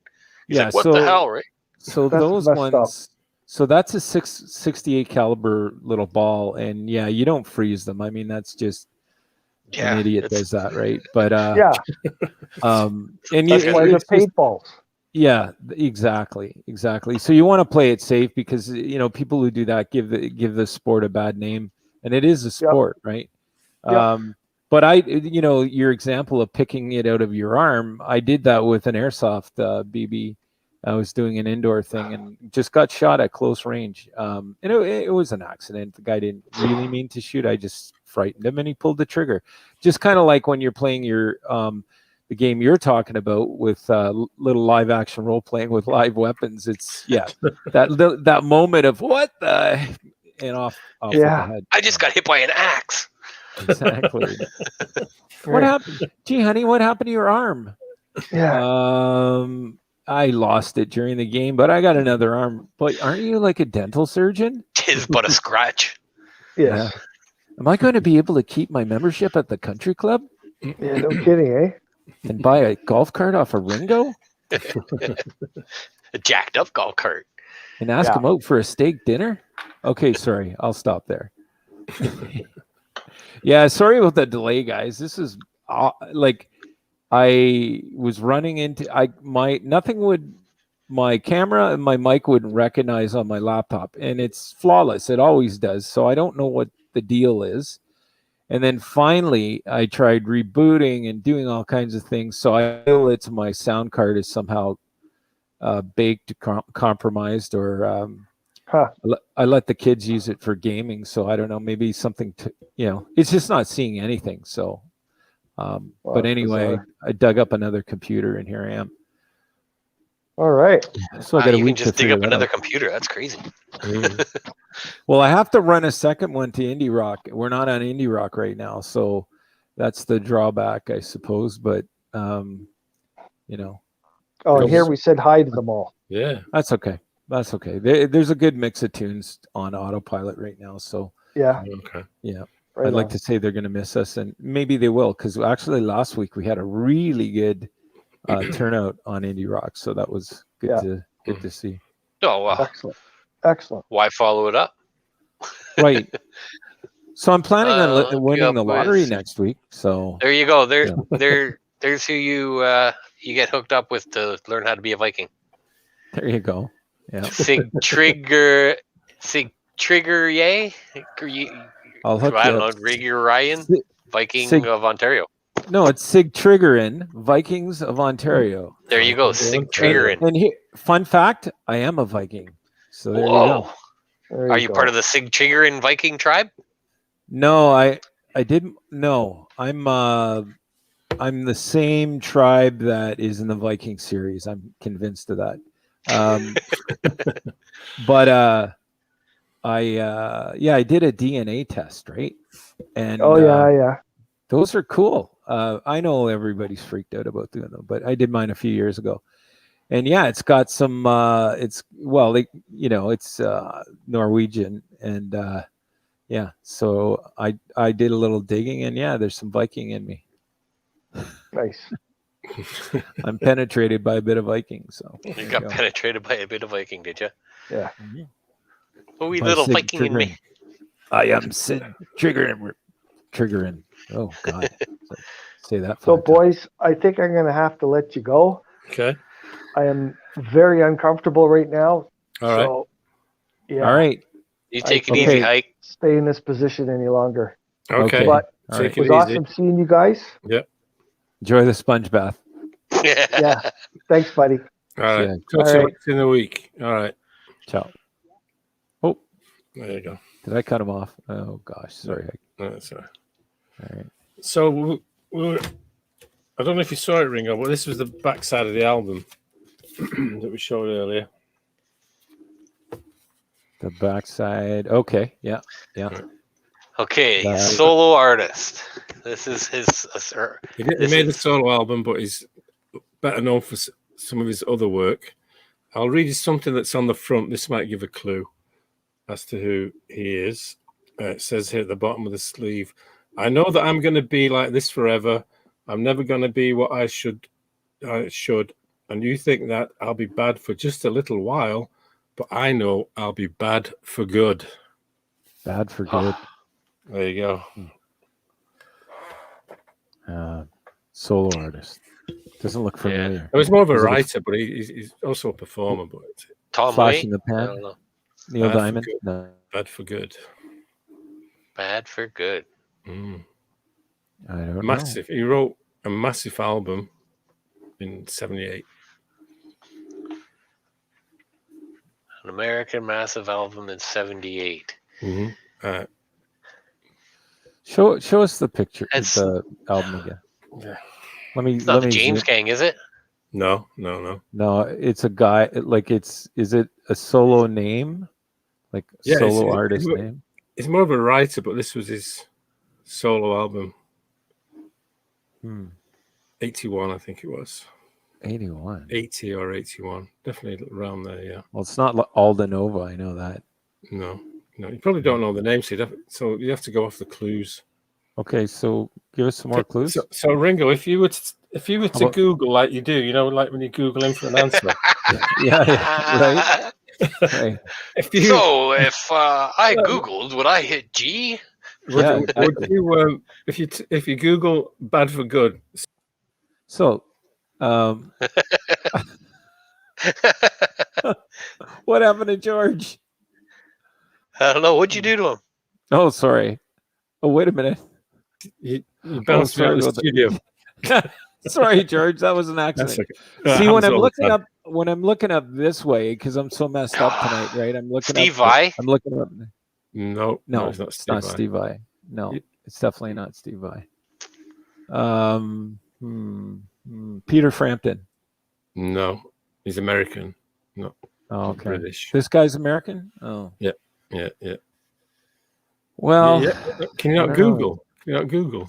He's like, what the hell, right? So those ones. So that's a 668 caliber little ball, and you don't freeze them. I mean, that's just an idiot does that, right? But and that's why they're paintballs. Yeah, exactly. So you want to play it safe because people who do that give the sport a bad name, and it is a sport, right? But your example of picking it out of your arm, I did that with an airsoft BB. I was doing an indoor thing and just got shot at close range. And it was an accident. The guy didn't really mean to shoot. I just frightened him and he pulled the trigger. Just kind of like when you're playing your the game you're talking about with little live action role playing with live weapons. It's that moment of what the and off the head. I just got hit by an axe. Exactly. What happened? Gee, honey, what happened to your arm? I lost it during the game, but I got another arm. But aren't you like a dental surgeon? Tis but a scratch. Yeah. Am I going to be able to keep my membership at the country club? Yeah, no kidding, eh? And buy a golf cart off of Ringo? A jacked up golf cart. And ask him out for a steak dinner? Okay, sorry. I'll stop there. Sorry about the delay, guys. This is I was running into my camera and my mic wouldn't recognize on my laptop, and it's flawless. It always does. So I don't know what the deal is. And then finally I tried rebooting and doing all kinds of things. So I feel it's my sound card is somehow baked, compromised, or I let the kids use it for gaming. So I don't know, maybe something it's just not seeing anything. So but anyway, I dug up another computer and here I am. All right. So I got you can just dig up another computer. That's crazy. Well, I have to run a second one to Indie Rock. We're not on Indie Rock right now, so that's the drawback, I suppose. But Oh, and here we said hi to them all. Yeah, that's okay. There's a good mix of tunes on autopilot right now, so okay. Yeah. Right I'd like to say they're going to miss us, and maybe they will, because actually last week we had a really good turnout on Indie Rock, so that was good to see. Oh, wow. Excellent. Excellent. Why follow it up? Right. So I'm planning on winning up the lottery with- next week. So There you go. There's who you get hooked up with to learn how to be a Viking. there you go. Yeah. Sig Trigger, yay. I'll hook I you don't up. know. Rigger Ryan, Viking Sig- of Ontario. No, it's Sig Triggerin, Vikings of Ontario. There you go. Sig Triggerin. And here, fun fact, I am a Viking. So there you Whoa. go. There Are you go. part of the Sig Triggerin Viking tribe? No, I didn't. No, I'm the same tribe that is in the Viking series. I'm convinced of that. But I did a DNA test, right? And yeah. those are cool. I know everybody's freaked out about doing them, but I did mine a few years ago. And yeah, it's got some it's Norwegian, and yeah, so I did a little digging, and yeah, there's some Viking in me. Nice. I'm penetrated by a bit of Viking, so You got penetrated by a bit of Viking, did you? Yeah. A wee By little Sid Viking in me. Triggerin. I am Sid Triggerin. Oh God, say that. So, 5 times. boys, I think I'm going to have to let you go. Okay. I am very uncomfortable right now. All right. So, yeah. All right. You take it Okay. easy, Hike. Stay in this position any longer. Okay. But All Take it was it easy. awesome seeing you guys. Enjoy the sponge bath. Yeah. Thanks, buddy. All right. Yeah. Touch All you right. in a week. All right. Ciao. Oh, There you go. did I cut him off? Oh gosh, sorry. No, that's all right. All right. So we were, I don't know if you saw it, Ringo, but this was the backside of the album that we showed earlier. The backside. Okay. Yeah. Okay, That- solo artist. This is his. He This made a is- solo album, but he's better known for some of his other work. I'll read you something that's on the front. This might give a clue as to who he is. It says here at the bottom of the sleeve, I know that I'm going to be like this forever. I'm never going to be what I should. And you think that I'll be bad for just a little while, but I know I'll be bad for good. Bad for good. There you go. Solo artist. Doesn't look familiar. I was more of a Is it a- writer, but he's also a performer. But Tom Flash Waite? in the I pan. don't know. Neil Bad for Diamond. good. No, bad for good. Bad for good. Mm. I don't Massive. He wrote a massive album in '78. An American massive album in '78. Mm-hmm. know. Show us the picture. It's- The album again. Yeah. Let me. It's not let the me James zoom- Gang, is it? No. No, it's a guy. Like is it a solo name? Like Yeah, solo it's- artist it's- name? He's more of a writer, but this was his solo album. 81, I think it was. 81. 80 or 81. Definitely around there, yeah. Well, it's not Alda Nova. I know that. No. You probably don't know the name, so you have to go off the clues. Okay, so give us some more clues. So Ringo, if you were to about- Google like you do, like when you Google in for an answer. yeah, right. If you So if I Googled, would I hit G? would, Yeah, would you if you Google bad for good, So, what happened to George? I don't know. What'd you do to him? Oh, sorry. Oh, wait a minute. you bounced me out of the sorry about studio. Sorry, George. That was an That's accident. okay. See, when Happens I'm all the looking time. up this way, because I'm so messed up tonight, right? I'm looking Steve up. Vai? I'm looking up. No, No, it's not it's Steve not Vai. Steve Vai. No, You- it's definitely not Steve Vai. Peter Frampton. No, he's American, not Oh, okay. British. This guy's American. Oh, Yeah. well, Can you not no. Google? Can you not Google?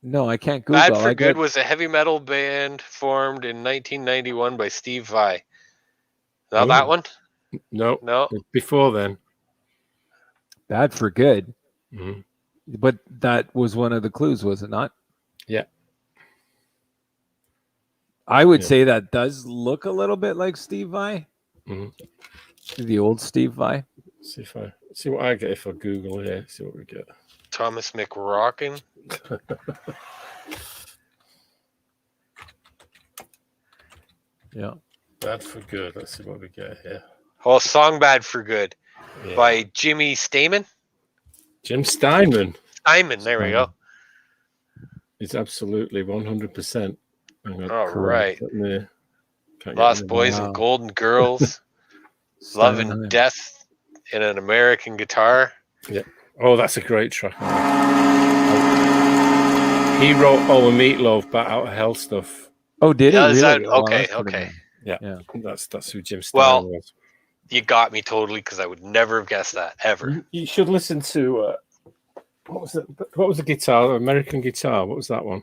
no, I can't Google. Bad for I Good get- was a heavy metal band formed in 1991 by Steve Vai. Now Oh. that one? No, No. before then. Bad for Good. Mhm. But that was one of the clues, was it not? Yeah. I would Yeah. say that does look a little bit like Steve Vai, Mhm. the old Steve Vai. See what I get if I Google here. See what we get. Thomas McRockin. Yeah. Bad for Good. Let's see what we get here. Oh, Song Bad for Good by Jimmy Steinman. Jim Steinman. Steinman, there we go. It's absolutely 100%. All right. Can't Lost Boys and Golden Girls. Love and Death in an American Guitar. Yeah. Oh, that's a great track. He wrote and Meatloaf Bat Out of Hell stuff. Oh, did he? Really? Okay. Yeah. That's who Jim Steinman was. You got me totally, because I would never have guessed that ever. You should listen to what was it? What was the guitar? American Guitar. What was that one?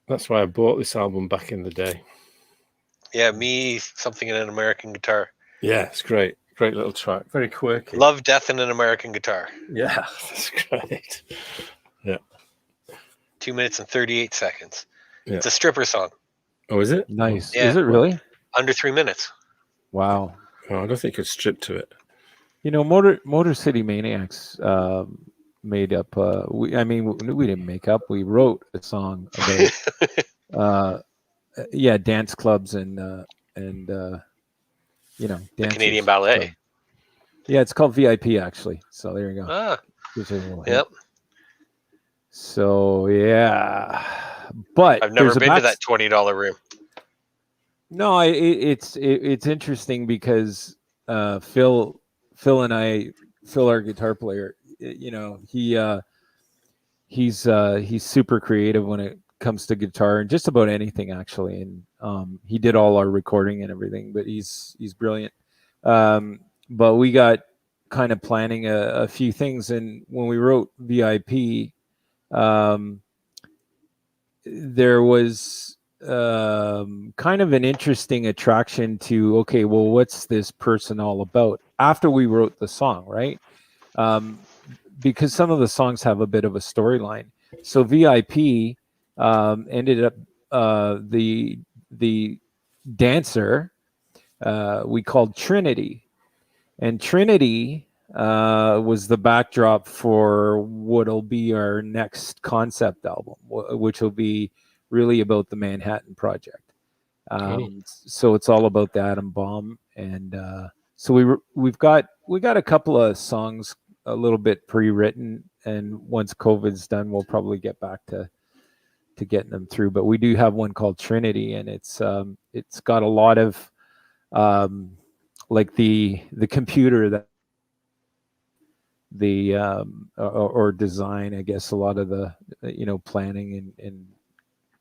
That's why I bought this album back in the day. Yeah, something in an American Guitar. Yeah, it's great. Great little track. Very quirky. Love, Death in an American Guitar. Yeah, that's great. Yeah. 2 minutes and 38 seconds. Yeah. It's a stripper song. Oh, is it? Nice. Yeah. Is it really? Under 3 minutes. Wow. Oh, I don't think you could strip to it. You know, Motor City Maniacs made up. We didn't make up. We wrote a song about, dance clubs and the dancers. Canadian Ballet. So, yeah, it's called VIP actually. So there you go. Ah. Yep. Hit. So yeah, but I've never been to that $20 room. No, it's interesting because Phil, our guitar player, he's super creative when it comes to guitar and just about anything actually, and he did all our recording and everything. But he's brilliant. But we got kind of planning a few things, and when we wrote VIP, there was kind of an interesting attraction to, okay, well, what's this person all about after we wrote the song, right? Because some of the songs have a bit of a storyline. So VIP ended up the dancer we called Trinity, and Trinity was the backdrop for what'll be our next concept album, which will be really about the Manhattan Project. So it's all about the atom bomb, and so we got a couple of songs a little bit pre-written, and once COVID's done, we'll probably get back to getting them through. But we do have one called Trinity, and it's got a lot of like the computer that or design, I guess, a lot of the planning and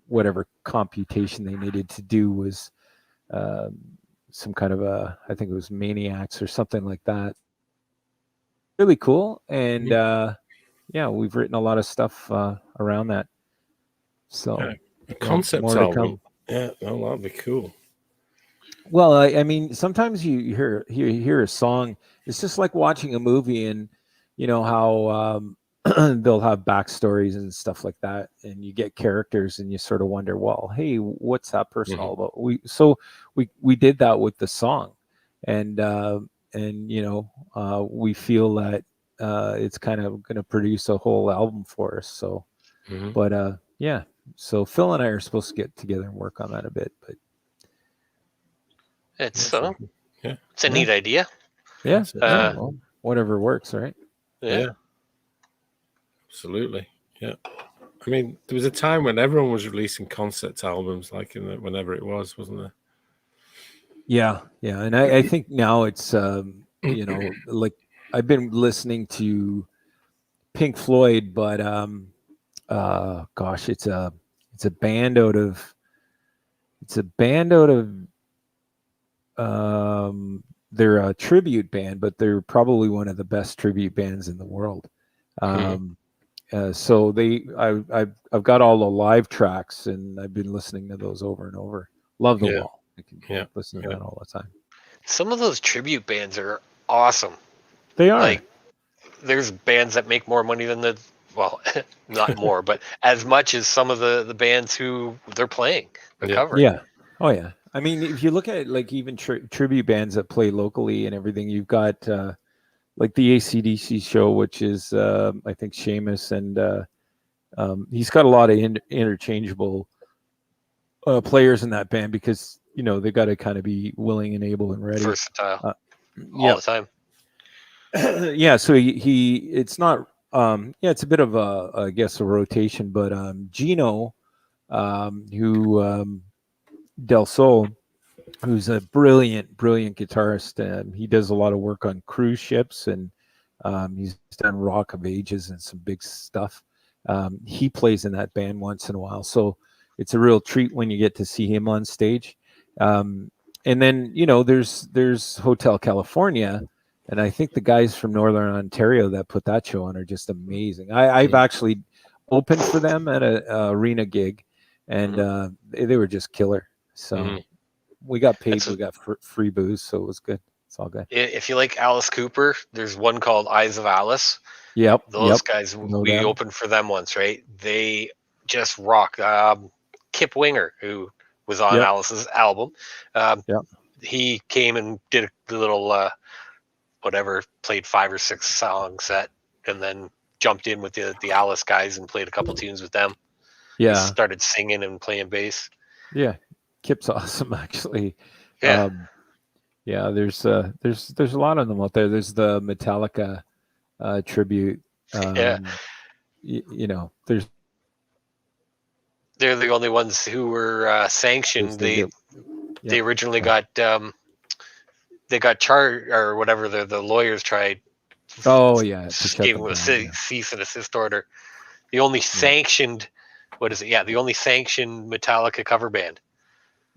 whatever computation they needed to do was some kind of I think it was Maniacs or something like that. Really cool. And we've written a lot of stuff around that. So a concept album. Yeah, that'd be cool. Well, I mean, sometimes you hear a song. It's just like watching a movie, and you know how they'll have backstories and stuff like that, and you get characters, and you sort of wonder, well, hey, what's that person all about? We did that with the song, and we feel that it's kind of going to produce a whole album for us. So, but so Phil and I are supposed to get together and work on that a bit, but it's a neat idea. Yeah, well, whatever works, right? Yeah. Absolutely. Yeah. I mean, there was a time when everyone was releasing concept albums, like whenever it was, wasn't there? Yeah. And I think now it's, like I've been listening to Pink Floyd, but it's a band out of they're a tribute band, but they're probably one of the best tribute bands in the world. So I've got all the live tracks, and I've been listening to those over and over. Love the Wall. I can listen to that all the time. Some of those tribute bands are awesome. They are. Like, there's bands that make more money than not more, but as much as some of the bands who they're playing, they're covering. Yeah. Oh yeah. I mean, if you look at like even tribute bands that play locally and everything, you've got like the AC/DC show, which is I think Seamus, and he's got a lot of interchangeable players in that band because they got to kind of be willing and able and ready. Versatile, all the time. Yeah, so he it's not it's a bit of I guess a rotation, but Gino, who Del Sol, who's a brilliant guitarist. He does a lot of work on cruise ships, and he's done Rock of Ages and some big stuff. He plays in that band once in a while, so it's a real treat when you get to see him on stage. And then there's Hotel California, and I think the guys from Northern Ontario that put that show on are just amazing. I've actually opened for them at a arena gig, and they were just killer. So we got paid, we got free booze, so it was good. It's all good. If you like Alice Cooper, there's one called Eyes of Alice. Yep. Those guys, we opened for them once, right? They just rock. Kip Winger, who was on Alice's album, he came and did a little played 5 or 6 song set, and then jumped in with the Alice guys and played a couple tunes with them. Yeah. He started singing and playing bass. Yeah. Kip's awesome, actually. Yeah. There's a lot of them out there. There's the Metallica tribute. There's they're the only ones who were sanctioned. They originally got they got charged or whatever. The lawyers tried. Oh yeah, gave them a cease and desist order. The only sanctioned, the only sanctioned Metallica cover band.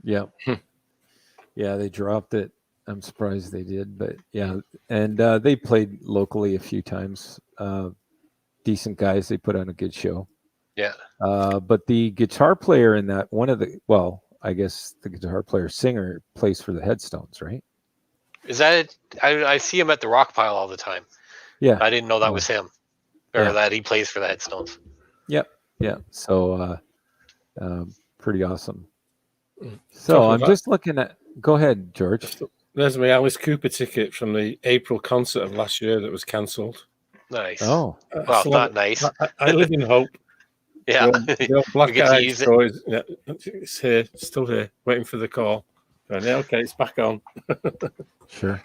Yeah. Yeah, they dropped it. I'm surprised they did, but yeah. And they played locally a few times. Decent guys. They put on a good show. Yeah. But the guitar player in that, I guess the guitar player singer plays for the Headstones, right? Is that it? I see him at the Rock Pile all the time. Yeah. I didn't know that was him, or that he plays for the Headstones. Yep. Yeah. So pretty awesome. So I'm just looking at. Go ahead, George. There's my Alice Cooper ticket from the April concert of last year that was cancelled. Nice. Oh, well, not nice. I live in hope. Yeah. The Black Eyed Boys. Yeah, it's here, still here, waiting for the call. Okay, it's back on. Sure.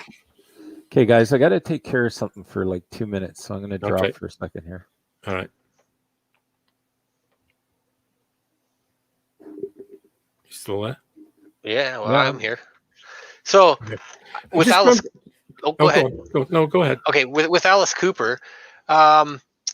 Okay, guys, I got to take care of something for like 2 minutes, so I'm going to drop for a second here. All right. You still there? Yeah, well, I'm here. So, with Alice... go ahead. Go ahead. Okay, with Alice Cooper,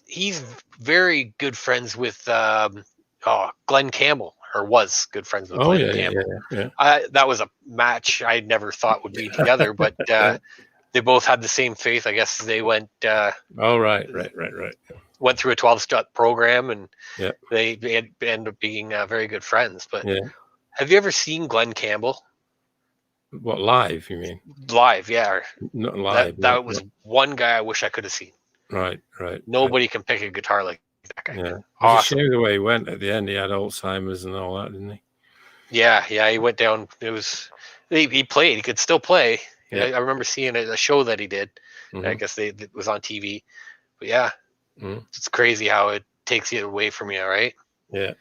he's very good friends with Glenn Campbell, or was good friends with Glenn Campbell. Yeah. That was a match I never thought would be together, but they both had the same faith. I guess they went... right. Went through a 12-step program, and they ended up being very good friends. But have you ever seen Glenn Campbell? What, live, you mean? Live, yeah. Not live. That was one guy I wish I could have seen. Right. Nobody can pick a guitar like that guy. Yeah. Awesome. It was a shame the way he went at the end. He had Alzheimer's and all that, didn't he? Yeah, he went down. It was he played. He could still play. Yeah. I remember seeing a show that he did. Mm-hmm. I guess it was on TV. But yeah, it's crazy how it takes you away from you, right? Yeah.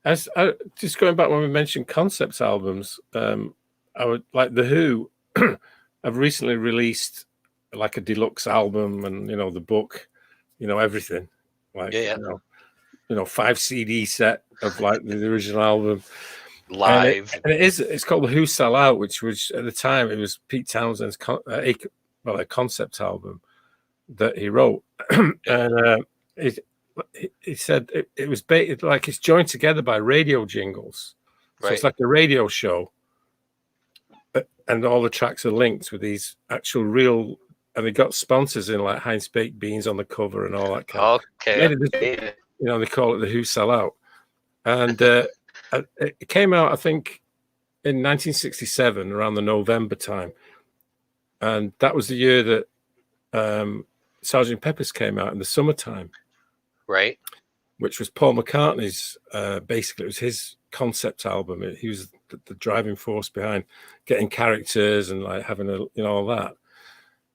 As just going back when we mentioned concept albums, I would like the Who have recently released like a deluxe album, and the book, everything, like 5 CD set of like the original album live, and it's called The Who Sell Out, which at the time it was Pete Townshend's a concept album that he wrote, and he said it was like it's joined together by radio jingles, so it's like a radio show. And all the tracks are linked with these actual real, and they got sponsors in like Heinz Baked Beans on the cover and all that kind of. Okay. They call it The Who Sell Out, and it came out I think in 1967 around the November time, and that was the year that Sgt. Pepper's came out in the summertime, right? Which was Paul McCartney's. Basically, it was his concept album. He was the driving force behind getting characters and like having all that.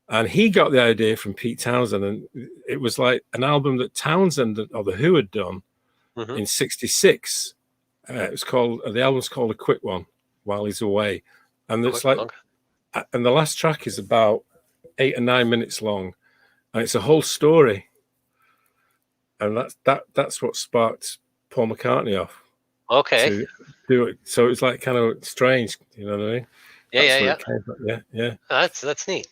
And he got the idea from Pete Townsend, and it was like an album that Townsend or the Who had done in '66. The album's called A Quick One, While He's Away, and it's and the last track is about 8 or 9 minutes long, and it's a whole story. And that's what sparked Paul McCartney off. Okay. To do it. So it's like kind of strange, you know what I mean? Yeah. That's neat.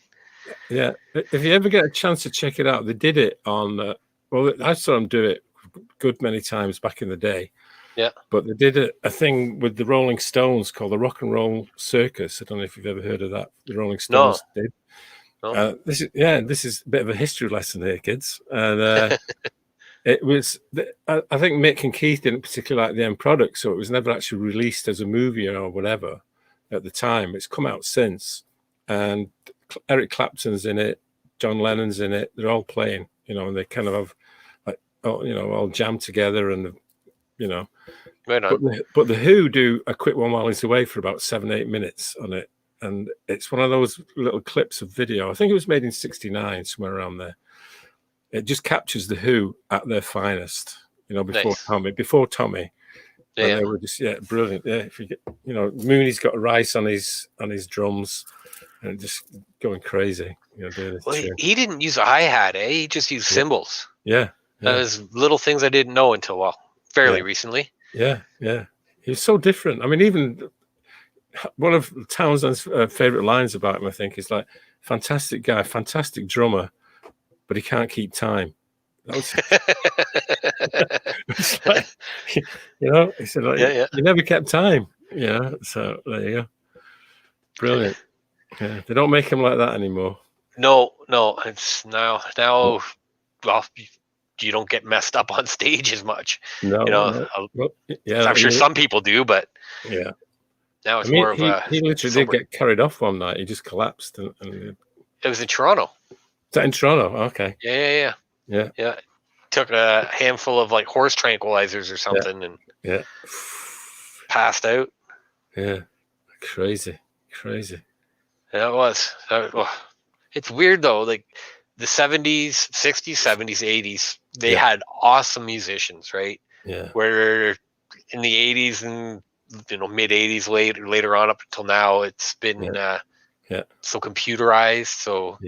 Yeah. If you ever get a chance to check it out, they did it on. I saw them do it good many times back in the day. Yeah. But they did a thing with the Rolling Stones called the Rock and Roll Circus. I don't know if you've ever heard of that. The Rolling Stones did. No. This is a bit of a history lesson here, kids. And it was, I think Mick and Keith didn't particularly like the end product, so it was never actually released as a movie or whatever at the time. It's come out since, and Eric Clapton's in it, John Lennon's in it. They're all playing, and they kind of have all jammed together, and Right on. But the Who do A Quick One While He's Away for about 7-8 minutes on it, and it's one of those little clips of video. I think it was made in '69, somewhere around there. It just captures the Who at their finest, before Tommy. Before Tommy, they were just brilliant. Yeah, if you get, Mooney's got rice on his drums, and just going crazy. He didn't use a hi-hat, eh? He just used cymbals. Yeah. There's little things I didn't know until fairly recently. Yeah. He's so different. I mean, even one of Townsend's favorite lines about him, I think, is like, "Fantastic guy, fantastic drummer, but he can't keep time." That was, it's like, he said, like, "You never kept time." Yeah, so there you go. Brilliant. Yeah, they don't make him like that anymore. No, it's now. Well, you don't get messed up on stage as much. No, I'm sure some people do, but now it's more of a. He literally did get carried off one night. He just collapsed, and it was in Toronto. Is that in Toronto? Okay. Yeah. Took a handful of like horse tranquilizers or something, and passed out. Yeah, crazy. Yeah, it was. It's weird though. Like the 70s, 60s, 70s, 80s, they had awesome musicians, right? Yeah. Where in the 80s and mid 80s, later on up until now, it's been so computerized, so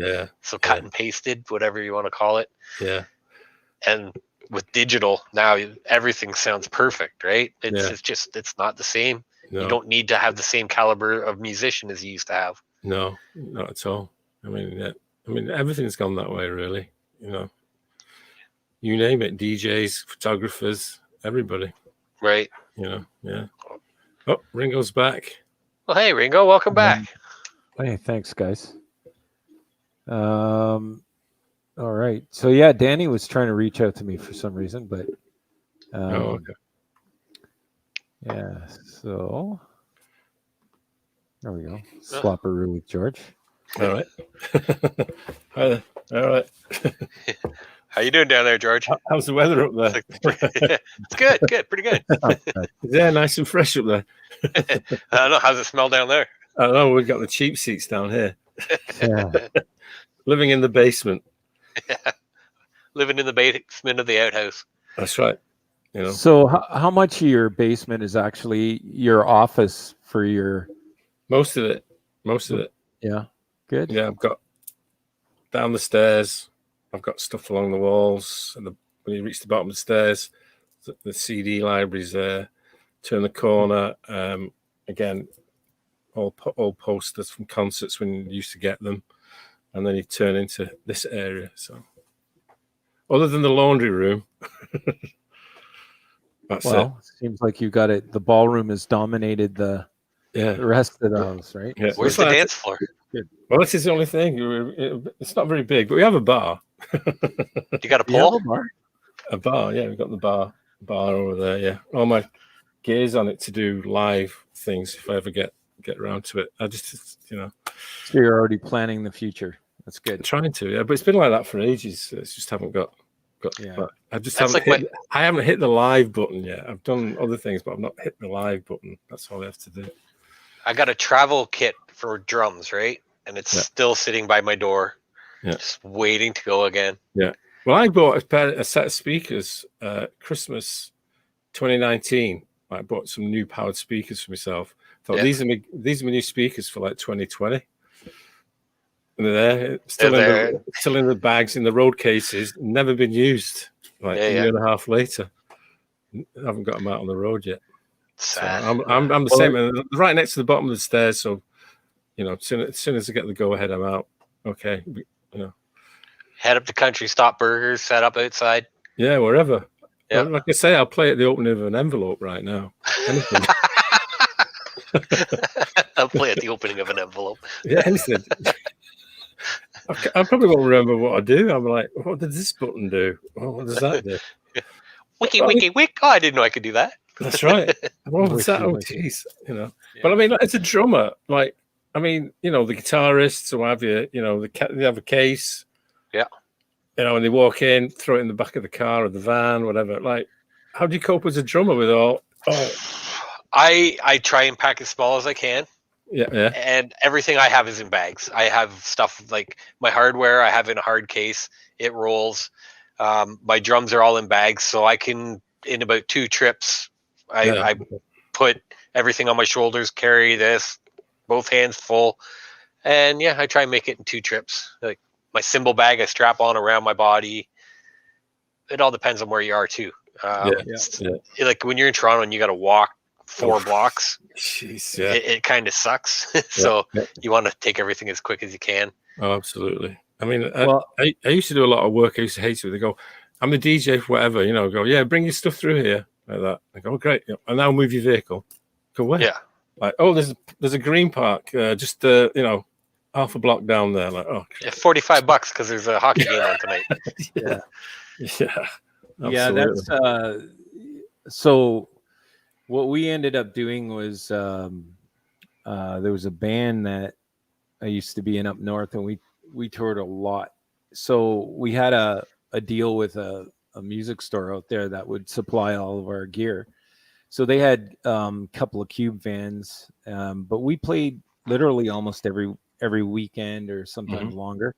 cut and pasted, whatever you want to call it. Yeah. And with digital now, everything sounds perfect, right? It's not the same. No. You don't need to have the same caliber of musician as you used to have. No, not at all. I mean, everything's gone that way, really. You name it, DJs, photographers, everybody. Right. Yeah. Oh, Ringo's back. Well, hey, Ringo, welcome back. Hey, thanks, guys. All right. So, Danny was trying to reach out to me for some reason, but okay. Yeah, so there we go. Swapperoo with George. All right. Hi there. All right. How you doing down there, George? How's the weather up there? It's good, pretty good. Yeah, nice and fresh up there. I don't know. How's it smell down there? I don't know. We've got the cheap seats down here. Living in the basement. Yeah. Living in the basement of the outhouse. That's right. So how much of your basement is actually your office for your? Most of it. Yeah. Good. Yeah, I've got down the stairs. I've got stuff along the walls. And when you reach the bottom of the stairs, the CD library's there. Turn the corner. Again, all posters from concerts when you used to get them. And then you turn into this area. So, other than the laundry room. Well, it seems like you got it. The ballroom has dominated the rest of the house, right? Yeah. Where's the dance floor? Well, this is the only thing. It's not very big, but we have a bar. You got a pole? A bar, yeah. We've got the bar over there, yeah. All my gear's on it to do live things if I ever get around to it. I just, So you're already planning the future. That's good. I'm trying to, yeah. But it's been like that for ages. It's just haven't got But I just haven't hit the live button yet. I've done other things, but I've not hit the live button. That's all I have to do. I got a travel kit for drums, right? And it's still sitting by my door, just waiting to go again. Yeah. Well, I bought a set of speakers Christmas 2019. I bought some new powered speakers for myself. Thought these are my new speakers for like 2020. And they're there, still in the bags, in the road cases, never been used. Like a year and a half later, I haven't got them out on the road yet. Sad. So I'm the same, right next to the bottom of the stairs. So, as soon as I get the go ahead, I'm out. Okay, Head up the country, stop burgers, set up outside. Yeah, wherever. Yeah. Like I say, I'll play at the opening of an envelope right now. Anything. I'll play at the opening of an envelope. Yeah, anything. I probably won't remember what I do. I'm like, what does this button do? Oh, what does that do? Wiki. Oh, I didn't know I could do that. That's right. What was that? Oh, jeez. But I mean, as a drummer, like, I mean, the guitarists or have you, they have a case. Yeah. When they walk in, throw it in the back of the car or the van, whatever. Like, how do you cope as a drummer with all? Oh. I try and pack as small as I can. Yeah. And everything I have is in bags. I have stuff like my hardware I have in a hard case. It rolls. My drums are all in bags, so I can, in about 2 trips, I put everything on my shoulders, carry this, both hands full. And I try and make it in 2 trips. Like my cymbal bag I strap on around my body. It all depends on where you are too. Like when you're in Toronto and you got to walk 4 blocks, jeez, it kind of sucks. So you want to take everything as quick as you can. Oh, absolutely. I mean, I used to do a lot of work. I used to hate it. They go, I'm the DJ for whatever, go, bring your stuff through here like that. I go, oh, great. And now move your vehicle. Go where? Yeah. Like, oh, there's a green park, just half a block down there. Like, oh, $45 because there's a hockey game on tonight. Yeah. Absolutely. Yeah, that's so what we ended up doing was there was a band that I used to be in up north, and we toured a lot. So we had a deal with a music store out there that would supply all of our gear. So they had a couple of cube vans, but we played literally almost every weekend or sometimes longer.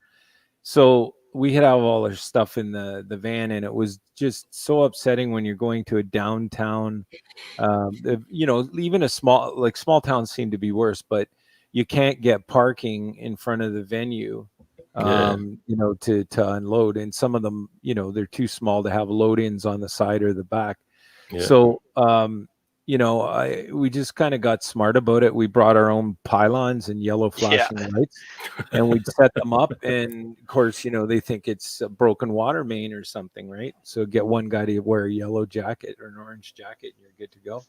So we had all our stuff in the van, and it was just so upsetting when you're going to a downtown, even a small towns seem to be worse, but you can't get parking in front of the venue, to unload. And some of them, they're too small to have load-ins on the side or the back. Yeah. So, we just kind of got smart about it. We brought our own pylons and yellow flashing lights, and we'd set them up. And of course, they think it's a broken water main or something, right? So get one guy to wear a yellow jacket or an orange jacket, and you're good to go.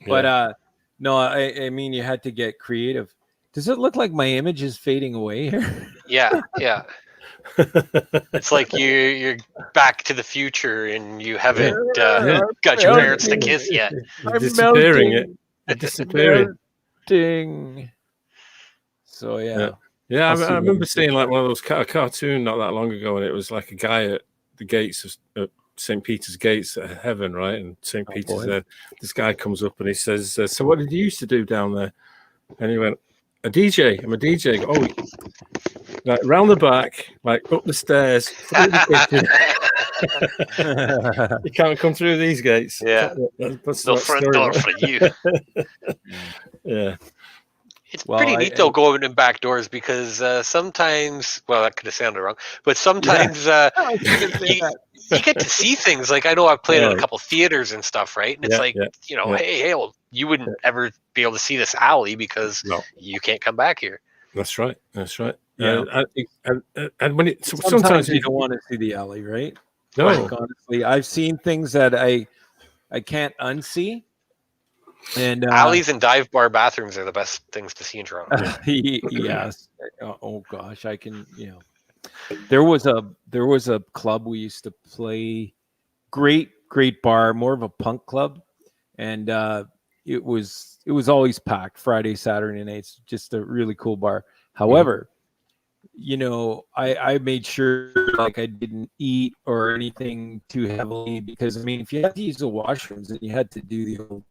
Yeah. But no, I mean, you had to get creative. Does it look like my image is fading away here? Yeah. It's like you're Back to the Future and you haven't got your parents to kiss yet. I'm disappearing. Disappearing. So yeah. I remember seeing like one of those cartoon not that long ago, and it was like a guy at the gates of St. Peter's gates at heaven, right? And St. Peter's there. This guy comes up and he says, "So what did you used to do down there?" And he went, "A DJ. I'm a DJ." Oh, like round the back, like up the stairs. You can't come through these gates. Yeah, that's no front door for you. Yeah, it's pretty neat though going in back doors because sometimes, well, that could have sounded wrong, but sometimes you get to see things. Like I know I've played at a couple theaters and stuff, right? And it's hey, well, you wouldn't ever be able to see this alley because you can't come back here. That's right. Yeah, and when sometimes you don't want to see the alley, right? No, like, honestly, I've seen things that I can't unsee. And alleys and dive bar bathrooms are the best things to see in Toronto. Yes. Oh gosh, I can. There was a club we used to play. Great bar, more of a punk club, and it was always packed Friday, Saturday nights. Just a really cool bar. However, I made sure like I didn't eat or anything too heavily, because I mean, if you had to use the washrooms, then you had to do the old,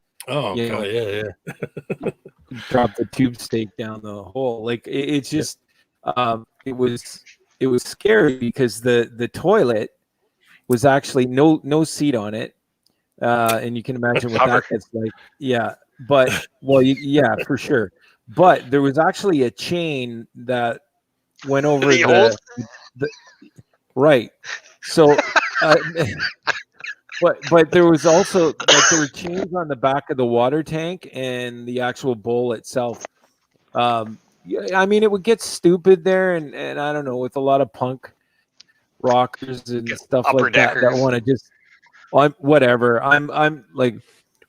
drop the tube steak down the hole. Like it's just, it was scary because the toilet was actually no seat on it, and you can imagine what that gets like. Yeah, but yeah, for sure. But there was actually a chain that went over the right. So, but there was also like there were chains on the back of the water tank and the actual bowl itself. Yeah, I mean, it would get stupid there, and I don't know, with a lot of punk rockers and stuff like that want to just, whatever. I'm like,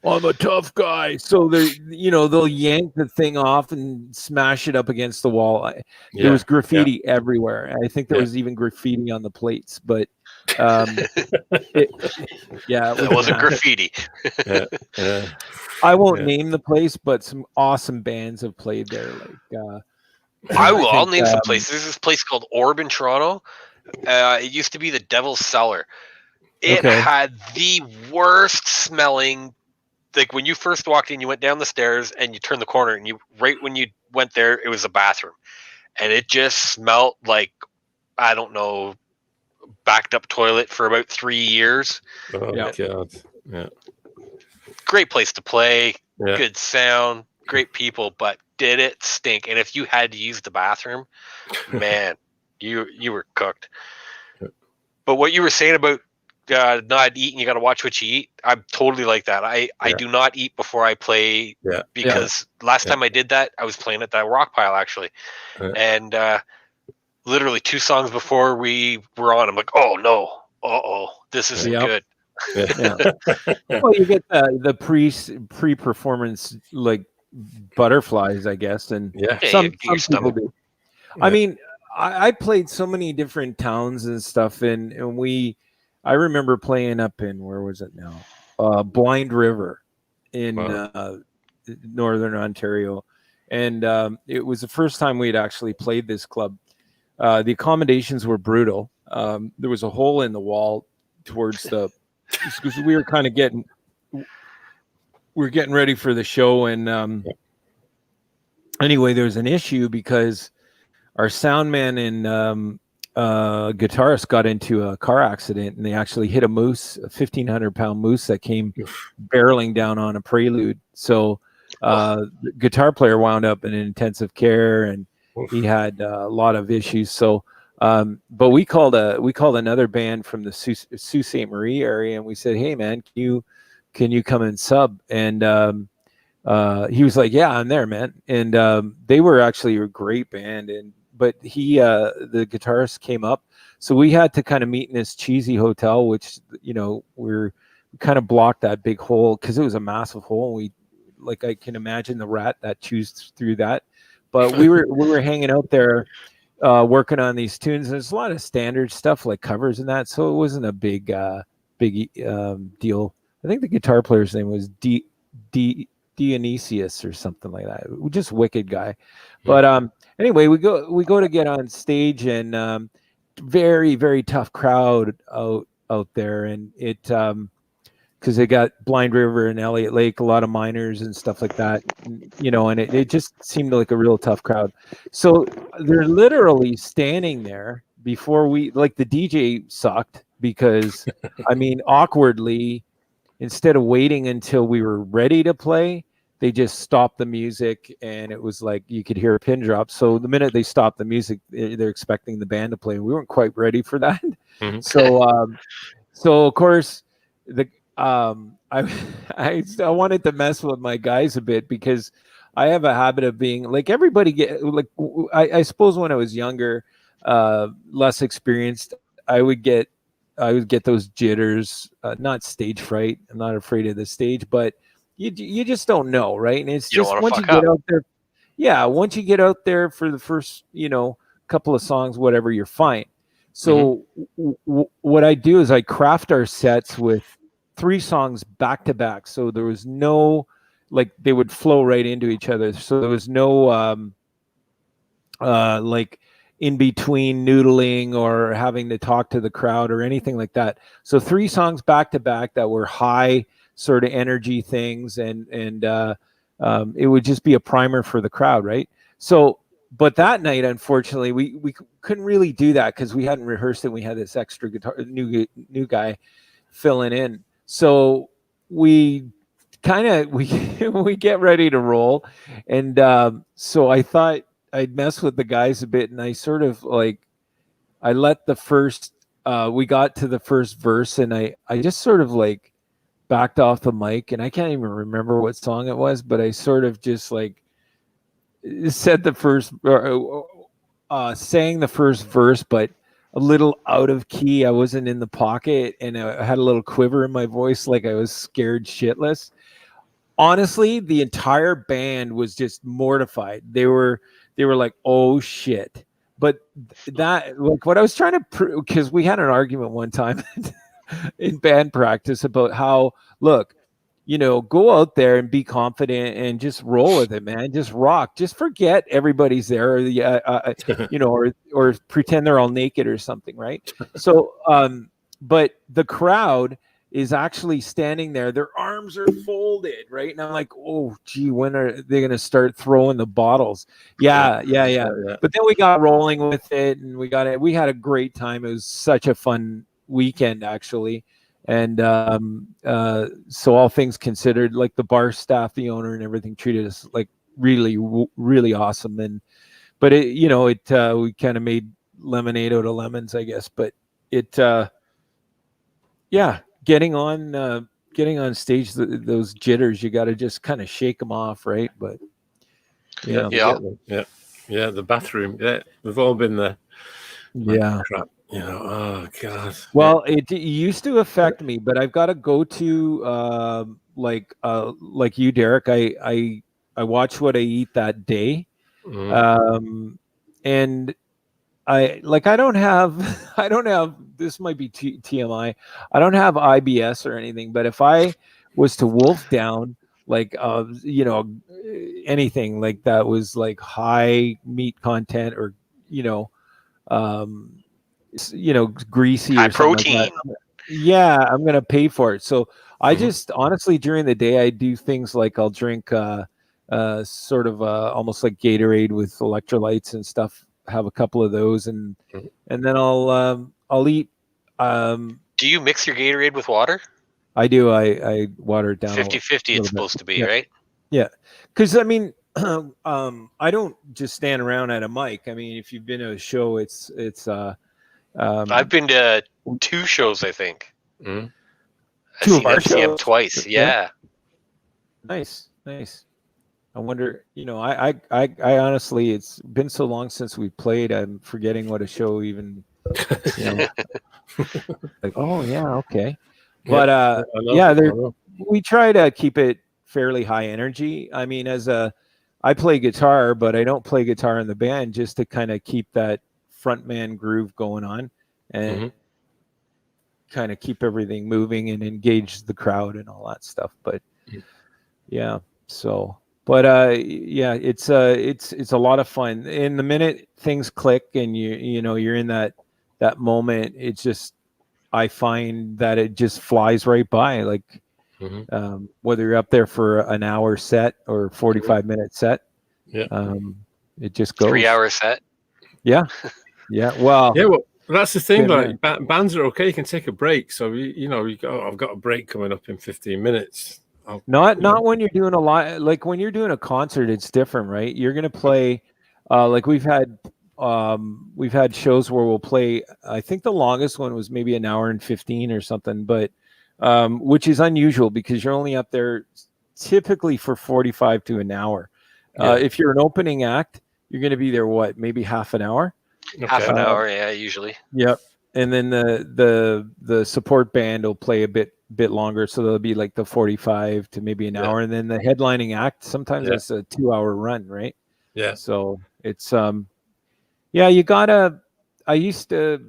I'm a tough guy, so they'll yank the thing off and smash it up against the wall. There was graffiti everywhere. I think there was even graffiti on the plates, but it wasn't graffiti. I won't name the place, but some awesome bands have played there. Like I'll name some places. There's this place called Orb in Toronto. It used to be the Devil's Cellar. It had the worst smelling. Like when you first walked in, you went down the stairs and you turned the corner, and right when you went there, it was a bathroom, and it just smelled like, I don't know, backed up toilet for about 3 years. Oh God! Yeah. Great place to play. Yeah. Good sound. Great people, but did it stink? And if you had to use the bathroom, man, you were cooked. But what you were saying about not eating, you got to watch what you eat. I'm totally like that. I do not eat before I play because last time I did that, I was playing at that rock pile actually, and literally 2 songs before we were on, I'm like, oh no, this isn't good. Well, you get the pre-performance like butterflies, I guess, and some people do. I mean, I played so many different towns and stuff, and I remember playing up in, where was it now? Blind River in Northern Ontario, and it was the first time we'd actually played this club. The accommodations were brutal. There was a hole in the wall towards the, because we were kind of getting ready for the show, and anyway, there was an issue because our sound man and guitarist got into a car accident, and they actually hit a 1,500-pound moose that came barreling down on a Prelude. So the guitar player wound up in intensive care, and he had a lot of issues. So but we called another band from the Sault Ste. Marie area, and we said, hey man, can you come and sub? And he was like, yeah, I'm there, man. And they were actually a great band, but the guitarist came up, so we had to kind of meet in this cheesy hotel, which we kind of blocked that big hole because it was a massive hole. And I can imagine the rat that chews through that. But we were hanging out there, working on these tunes. There's a lot of standard stuff like covers and that, so it wasn't a big deal. I think the guitar player's name was Dionysius or something like that. Just wicked guy. But anyway, we go to get on stage, and very, very tough crowd out there, and it because they got Blind River and Elliott Lake, a lot of miners and stuff like that, and it just seemed like a real tough crowd. So they're literally standing there before the DJ sucked because I mean, awkwardly, instead of waiting until we were ready to play, they just stopped the music, and it was like you could hear a pin drop. So the minute they stopped the music, they're expecting the band to play. We weren't quite ready for that. Mm-hmm. So of course I wanted to mess with my guys a bit because I have a habit of being like everybody I suppose when I was younger, less experienced, I would get those jitters, not stage fright. I'm not afraid of the stage, but you just don't know, right? And it's just once you get out there, once you get out there for the first, couple of songs, whatever, you're fine. So what I do is I craft our sets with 3 songs back to back. So there was no, they would flow right into each other. So there was no, in between noodling or having to talk to the crowd or anything like that. So 3 songs back to back that were high sort of energy things, and it would just be a primer for the crowd, right? So, but that night, unfortunately, we couldn't really do that because we hadn't rehearsed it. We had this extra guitar, new guy filling in. So we we get ready to roll, and so I thought I'd mess with the guys a bit, and I sort of like I let the first we got to the first verse, and I just sort of like backed off the mic, and I can't even remember what song it was, but I sort of just like said the first sang the first verse, but a little out of key. I wasn't in the pocket, and I had a little quiver in my voice, like I was scared shitless. Honestly, the entire band was just mortified. They were like, "Oh shit!" But that, like, what I was trying to prove, because we had an argument one time in band practice about how, look, go out there and be confident and just roll with it, man. Just rock. Just forget everybody's there, or or pretend they're all naked or something, right? So, but the crowd is actually standing there. Their arms are folded, right? And I'm like, oh, gee, when are they going to start throwing the bottles? Yeah. But then we got rolling with it, and we had a great time. It was such a fun weekend, actually. And so all things considered, like the bar staff, the owner, and everything treated us like really, really awesome. But we kind of made lemonade out of lemons, I guess. But getting on stage, those jitters, you got to just kind of shake them off, right? But yeah, the bathroom, we've all been there. Yeah. Crap. Oh god. Well, it used to affect me, but I've got to go to like you, Derek. I watch what I eat that day, and I don't have this might be TMI. I don't have IBS or anything, but if I was to wolf down like anything like that was like high meat content or greasy high or something protein. like that, I'm gonna pay for it. So I just honestly during the day I do things like I'll drink sort of almost like Gatorade with electrolytes and stuff, have a couple of those, and then I'll eat. Do you mix your Gatorade with water? I do. I water it down 50-50 it's supposed to be, right? Yeah, because I mean I don't just stand around at a mic. I mean, if you've been to a show, it's I've been to 2 shows, I think. Mm-hmm. I've seen MCM twice. Yeah. Nice. I wonder, I honestly, it's been so long since we played, I'm forgetting what a show even, like, oh yeah, okay. But we try to keep it fairly high energy. I mean, I play guitar, but I don't play guitar in the band just to kind of keep that frontman groove going on and kind of keep everything moving and engage the crowd and all that stuff. But so. But it's a lot of fun. In the minute things click and you're in that moment, it's just, I find that it just flies right by. Like whether you're up there for an hour set or 45-minute set, it just goes. 3-hour set. Yeah. Well, that's the thing. Like bands are okay. You can take a break. So I've got a break coming up in 15 minutes. Not when you're doing a lot, like when you're doing a concert, it's different, right? You're going to play, like we've had shows where we'll play, I think the longest one was maybe an hour and 15 or something, but, which is unusual because you're only up there typically for 45 to an hour. If you're an opening act, you're going to be there, maybe half an hour? Half an hour. Yeah, usually. Yep. And then the support band will play a bit longer, so they'll be like the 45 to maybe an hour, and then the headlining act sometimes it's a 2-hour run, right? So it's you gotta. I used to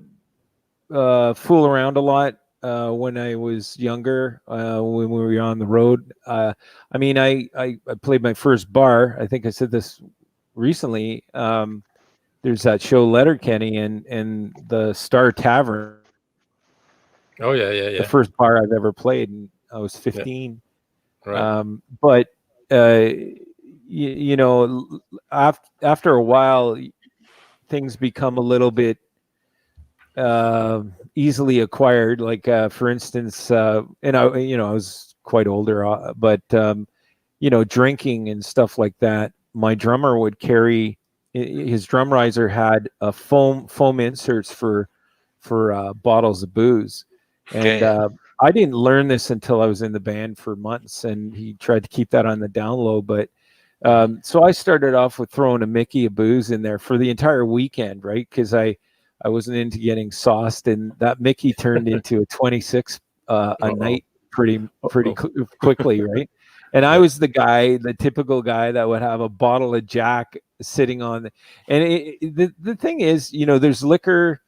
fool around a lot when I was younger, when we were on the road. I mean, I played my first bar, I think I said this recently, there's that show Letterkenny and the Star Tavern. Oh yeah. The first bar I've ever played, and I was 15. Yeah. Right. But you know, after a while, things become a little bit easily acquired. Like for instance, and I was quite older, but drinking and stuff like that. My drummer would carry his drum riser had a foam inserts for bottles of booze, and I didn't learn this until I was in the band for months, and he tried to keep that on the down low. But so I started off with throwing a Mickey of booze in there for the entire weekend, right? Because I wasn't into getting sauced, and that Mickey turned into a 26 a night pretty quickly, right? And I was the typical guy that would have a bottle of Jack sitting on. The thing is, there's liquor.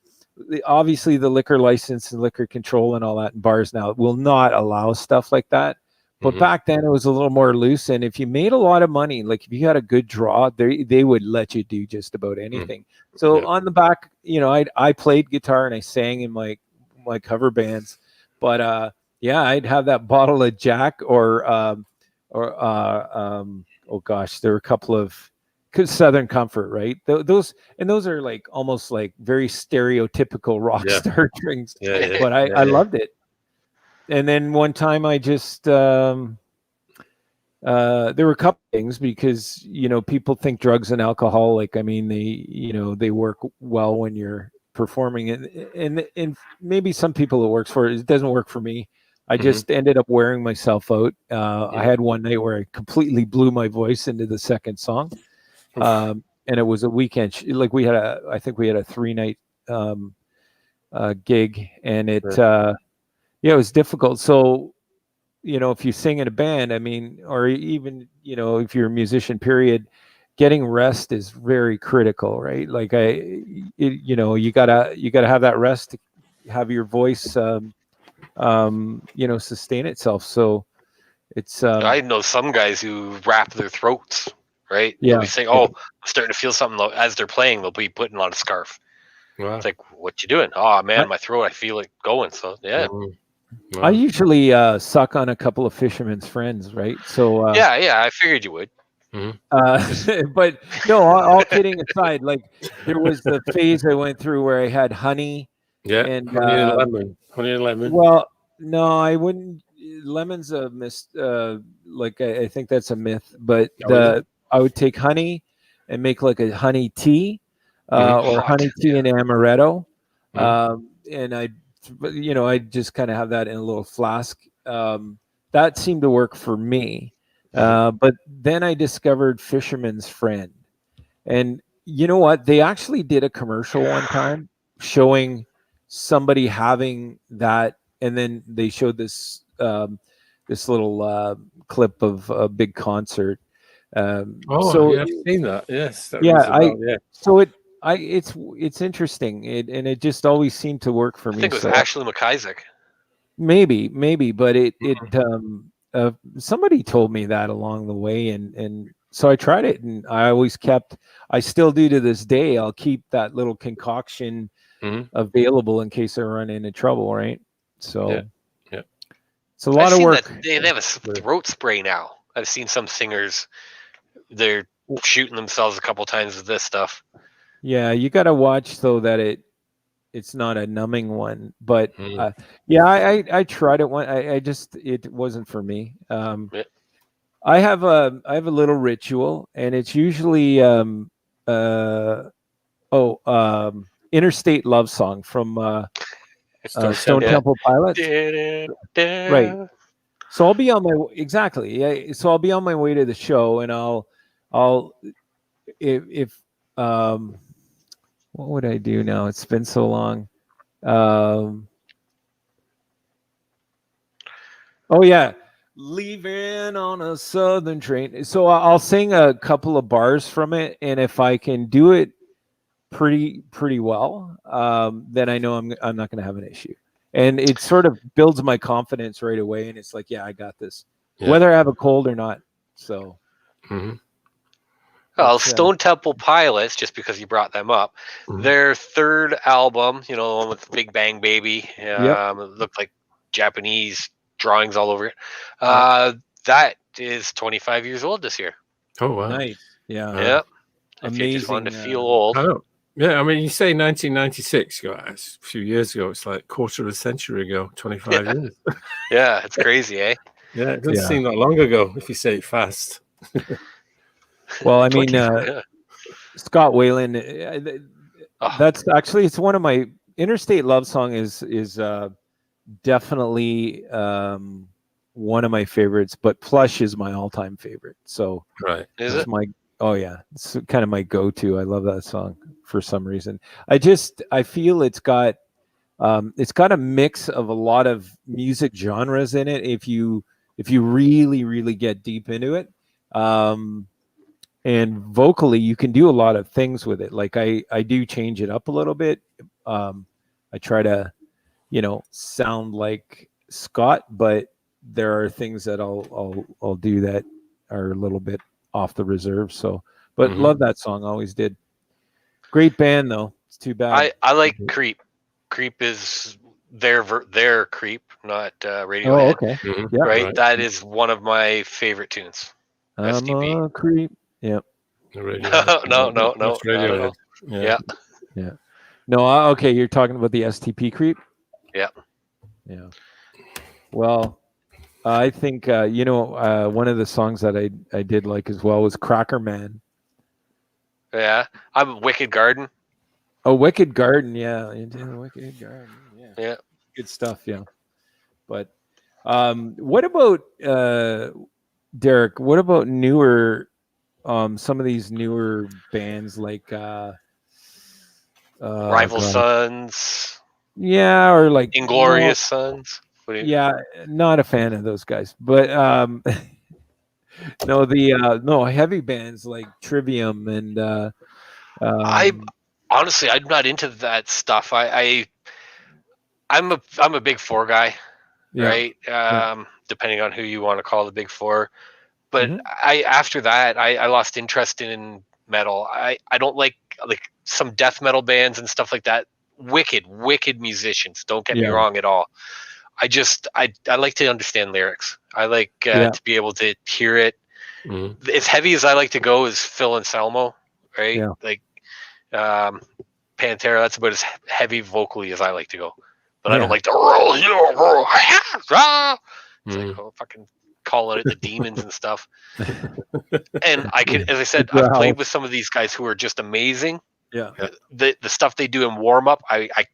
Obviously, the liquor license and liquor control and all that in bars now will not allow stuff like that. But back then, it was a little more loose. And if you made a lot of money, like if you had a good draw, they would let you do just about anything. So on the back, I played guitar and I sang in my cover bands. But I'd have that bottle of Jack or oh gosh, there were a couple of Southern Comfort, right? Those are like almost like very stereotypical rock star drinks. But I loved it. And then one time I just there were a couple things because people think drugs and alcohol, like, I mean, they work well when you're performing, and maybe some people it works for. It doesn't work for me. I just ended up wearing myself out. I had one night where I completely blew my voice into the second song. And it was a weekend, like I think we had a 3-night gig, and it was difficult. So, if you sing in a band, I mean, or even, if you're a musician, period, getting rest is very critical, right? Like you gotta have that rest to have your voice, sustain itself. So it's, I know some guys who wrap their throats, right? Yeah. They'll be saying, "Oh, I'm starting to feel something," as they're playing. They'll be putting on a scarf. Wow. It's like, "What you doing?" "Oh man, my throat. I feel it going." So yeah. Wow. I usually suck on a couple of fishermen's friends, right? So yeah, I figured you would. But no, all kidding aside, like there was the phase I went through where I had honey. Yeah, and honey and lemon. Honey and lemon. Well, no, I wouldn't. Lemon's a like I think that's a myth. But I would take honey and make like a honey tea, or honey tea and amaretto, and I'd just kind of have that in a little flask. That seemed to work for me. But then I discovered Fisherman's Friend, and you know what? They actually did a commercial one time showing somebody having that, and then they showed this little clip of a big concert. So I've seen that. Yes. So it's interesting, and it just always seemed to work for me. I think it was Ashley McIsaac. Maybe, but it somebody told me that along the way, and so I tried it, and I still do to this day. I'll keep that little concoction available in case I run into trouble, right? So it's a lot of work. They have a throat spray now. I've seen some singers, they're shooting themselves a couple times with this stuff. Yeah, you got to watch though that it's not a numbing one, but I tried it one. It wasn't for me. I have a little ritual, and it's usually Interstate Love Song from Stone Temple Pilots. Right. So I'll be on my So I'll be on my way to the show, and I'll if what would I do now? It's been so long. Leaving on a southern train. So I'll sing a couple of bars from it, and if I can do it pretty well, then I know I'm not going to have an issue. And it sort of builds my confidence right away, and it's like, yeah, I got this, whether I have a cold or not. So. Well, Stone Temple Pilots, just because you brought them up, their third album, the one with Big Bang Baby, it looked like Japanese drawings all over it. That is 25 years old this year. Oh, wow. Nice. Yeah. Yeah. Amazing. If you just wanted to feel old. I know. Yeah, I mean, you say 1996, a few years ago. It's like quarter of a century ago, 25 years. Yeah, it's crazy, eh? Yeah, it doesn't seem that long ago if you say it fast. Well, I mean, Scott Weiland, that's actually, it's one of my Interstate Love Song is definitely one of my favorites, but Plush is my all-time favorite. So right, is it? It's kind of my go-to. I love that song for some reason. I feel it's got a mix of a lot of music genres in it. If you really, really get deep into it, and vocally, you can do a lot of things with it. Like I do change it up a little bit. I try to, sound like Scott, but there are things that I'll do that are a little bit off the reserve. So, but love that song. Always did. Great band though. It's too bad. I like Creep. Creep is their Creep, not Radiohead. Oh, okay. Yeah, right. That is one of my favorite tunes. STP. I'm a creep. Yep. No. Radiohead. Yeah. No, okay. You're talking about the STP Creep. Yeah. Yeah. Well, I think one of the songs that I did like as well was Cracker Man. Yeah, I'm Wicked Garden. Oh, Wicked Garden, yeah, into the Wicked Garden, yeah, good stuff, yeah. But what about Derek? What about newer? Some of these newer bands like Rival Sons. Yeah, or like Inglorious Sons. Yeah, not a fan of those guys, but no heavy bands like Trivium and I'm not into that stuff. I'm a Big Four guy, right? Depending on who you want to call the Big Four. But after that I lost interest in metal. I don't like some death metal bands and stuff like that. Wicked musicians. Don't get me wrong at all. I like to understand lyrics. I like to be able to hear it. As heavy as I like to go is Phil Anselmo, right? Yeah. Like Pantera, that's about as heavy vocally as I like to go. But I don't like to roll. It's like fucking calling it the demons and stuff. And I can, as I said, I've played with some of these guys who are just amazing. Yeah. The stuff they do in warm up, I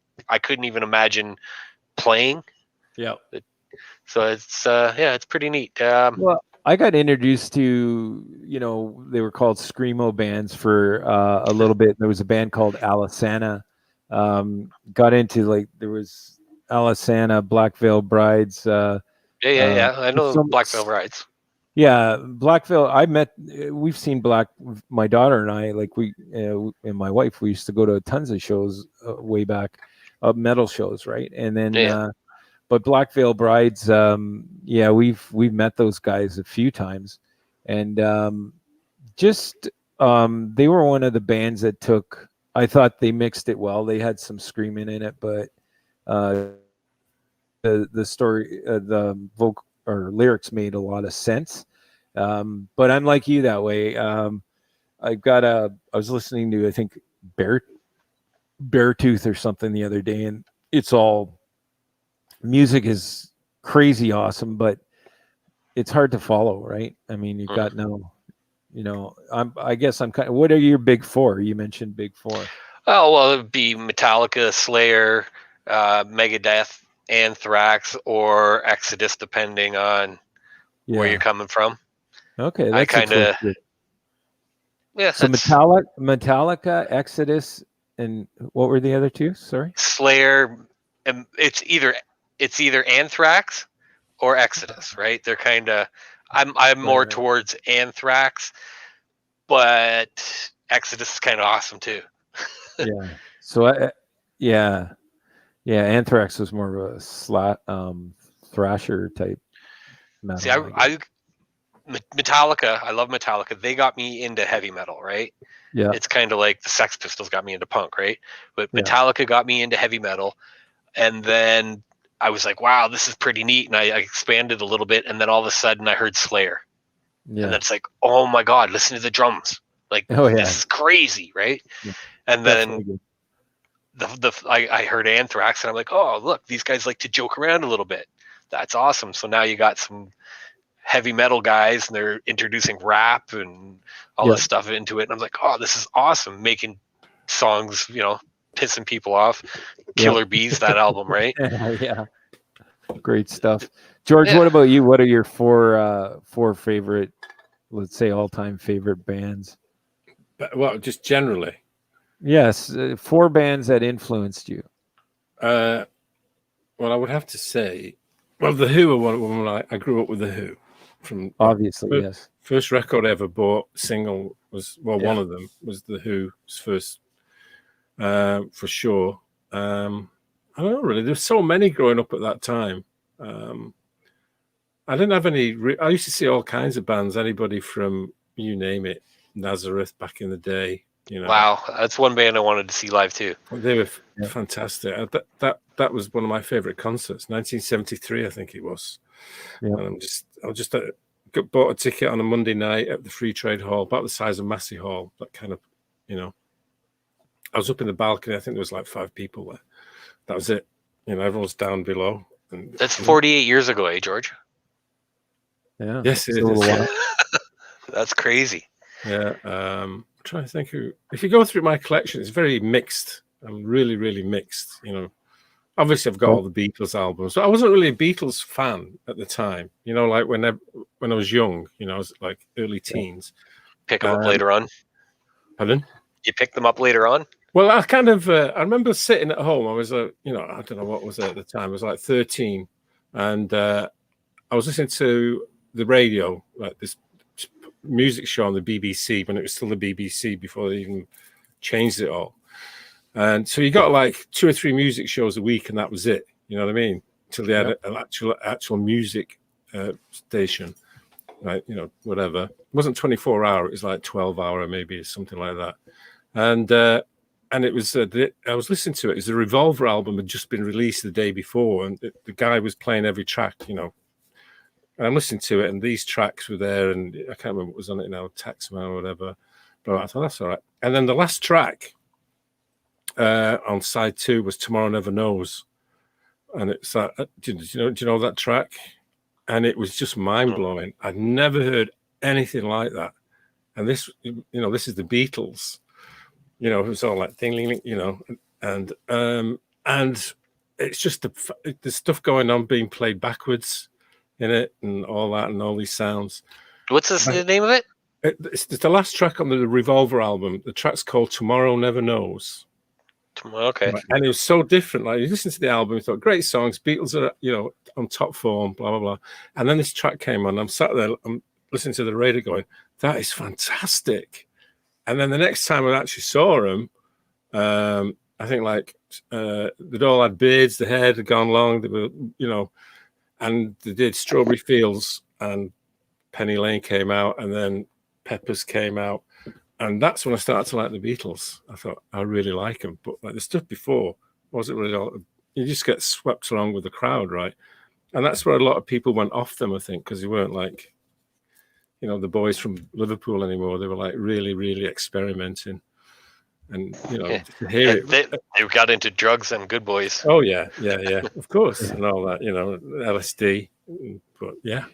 couldn't even imagine playing. Yeah. So it's pretty neat. Well, I got introduced to, they were called screamo bands for a little bit. There was a band called Alisana. Got into there was Alisana, Black Veil Brides. I know Black Veil Brides. Yeah, Black Veil. We've seen my daughter and I, and my wife, we used to go to tons of shows way back, metal shows, right? And then, but Black Veil Brides, we've met those guys a few times, and they were one of the bands that took. I thought they mixed it well. They had some screaming in it, but the story, the vocal or lyrics made a lot of sense. But I'm like you that way. I was listening to, I think, Beartooth or something the other day, and it's all music is crazy awesome, but it's hard to follow, right? I mean, you've got I guess I'm kind of, what are your big four? You mentioned big four. Oh, well, it would be Metallica, Slayer, Megadeth, Anthrax, or Exodus, depending on where you're coming from. Okay, that's I kind of So Metallica, Exodus, and what were the other two? Sorry, Slayer. It's either Anthrax or Exodus, right? They're kind of. I'm more towards Anthrax, but Exodus is kind of awesome too. Yeah. So Anthrax was more of a thrasher type metal. See, Metallica, I love Metallica. They got me into heavy metal, right? Yeah. It's kind of like the Sex Pistols got me into punk, right? But Yeah. Metallica got me into heavy metal. And then I was like, wow, this is pretty neat. And I expanded a little bit. And then all of a sudden I heard Slayer. Yeah. And it's like, oh my God, listen to the drums. Like, this is crazy, right? Yeah. And then I heard Anthrax, and I'm like, oh, look, these guys like to joke around a little bit. That's awesome. So now you got some heavy metal guys, and they're introducing rap and all this stuff into it. And I'm like, oh, this is awesome. Making songs, pissing people off. Killer Bees, that album, right? Yeah. Great stuff. George, what about you? What are your four favorite, let's say, all-time favorite bands? Well, just generally. Yes, 4 bands that influenced you. Well, I would have to say, The Who are one. I grew up with The Who. From obviously, yes. First record I ever bought, single was one of them was The Who's first, for sure. I don't know really. There's so many growing up at that time. I didn't have any. I used to see all kinds of bands. Anybody from you name it, Nazareth back in the day. Wow, that's one band I wanted to see live too. They were fantastic. That was one of my favorite concerts, 1973, I think it was. Yeah. And I just bought a ticket on a Monday night at the Free Trade Hall, about the size of Massey Hall. That kind of, I was up in the balcony. I think there was like 5 people there. That was it. Everyone was down below. And that's 48 years ago, eh, George? Yeah. Yes, it is. That's crazy. Yeah. I'm trying to think if you go through my collection, it's very mixed. I'm really, really mixed. Obviously I've got all the Beatles albums, but I wasn't really a Beatles fan at the time. Like when I was young, I was like early teens. Pick them up later on. Pardon? You picked them up later on? Well, I kind of I remember sitting at home. I was I don't know what was it at the time. I was like 13, and I was listening to the radio, like this music show on the BBC when it was still the BBC before they even changed it all. And so you got like 2 or 3 music shows a week, and that was it. You know what I mean? Till they had an actual music station, right? Whatever. It wasn't 24-hour. It was like 12-hour, maybe something like that. And it was I was listening to it. It was the Revolver album had just been released the day before, and the guy was playing every track. And I'm listening to it, and these tracks were there, and I can't remember what was on it now, Taxman or whatever. But I thought that's all right. And then the last track on side 2 was Tomorrow Never Knows, and it's that. Do you know that track? And it was just mind blowing. I'd never heard anything like that. And this, this is the Beatles. It was all like ding, and it's just the stuff going on being played backwards in it, and all that, and all these sounds. What's the name of it? It's the last track on the Revolver album. The track's called Tomorrow Never Knows. Okay. And it was so different. Like you listen to the album, you thought great songs, Beatles are on top form, blah blah blah. And then this track came on. I'm sat there, I'm listening to the radio, going, that is fantastic. And then the next time I actually saw them, I think they'd all had beards, the hair had gone long, they were, and they did Strawberry Fields, and Penny Lane came out, and then Peppers came out. And that's when I started to like the Beatles. I thought, I really like them. But like the stuff before wasn't really all, you just get swept along with the crowd, right? And that's where a lot of people went off them, I think, because they weren't like, the boys from Liverpool anymore. They were like really, really experimenting. And, to hear it. They got into drugs and Good Boys. Oh, yeah, of course. And all that, LSD. But yeah.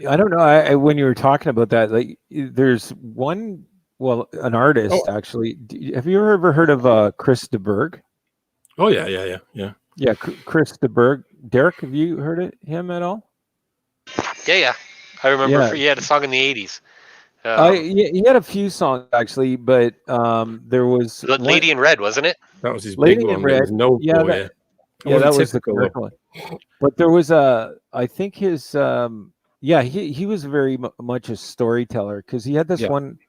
I don't know. When you were talking about that, like there's one... Well, an artist, actually. Have you ever heard of Chris de Burgh? Oh, yeah. Yeah, Chris de Burgh. Derek, have you heard him at all? Yeah. I remember he had a song in the 80s. He had a few songs, actually, but there was... Lady in Red, wasn't it? That was his Lady big in one. Red. No boy. That was the correct one. But there was I think his... he was very much a storyteller, because he had this one...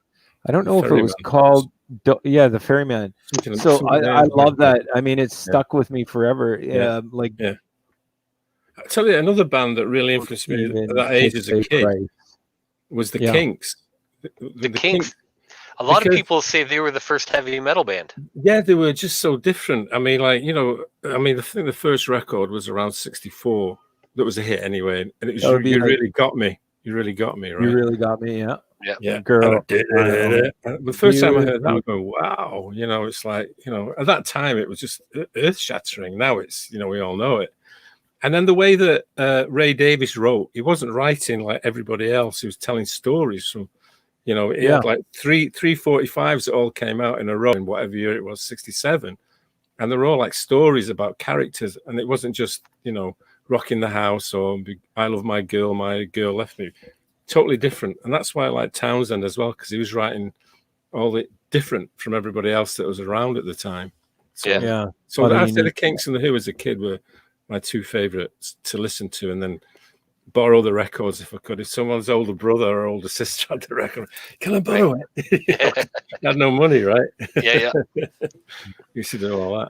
I don't know if it was called, the Ferryman. So I love that. I mean, it's stuck with me forever. I tell you, another band that really influenced me at that age as a kid. was the Kinks. The Kinks. A lot of people say they were the first heavy metal band. Yeah, they were just so different. I mean, like, I think the first record was around 64. That was a hit anyway. And it was You Really Got Me. You Really Got Me, right? You Really Got Me, yeah. Yeah. Girl. The first time I heard that, I go, wow. It's like, at that time it was just earth shattering. Now it's, we all know it. And then the way that Ray Davies wrote, he wasn't writing like everybody else. He was telling stories from, he had like three 45s that all came out in a row in whatever year it was, 67. And they're all like stories about characters. And it wasn't just, Rocking the House or I Love My Girl Left Me. Totally different. And that's why I like Townsend as well, because he was writing all the different from everybody else that was around at the time. So, So after the Kinks and the Who as a kid were my two favorites to listen to, and then borrow the records if I could. If someone's older brother or older sister had the record, can I borrow it? I had no money, right? Yeah. Used to do all that.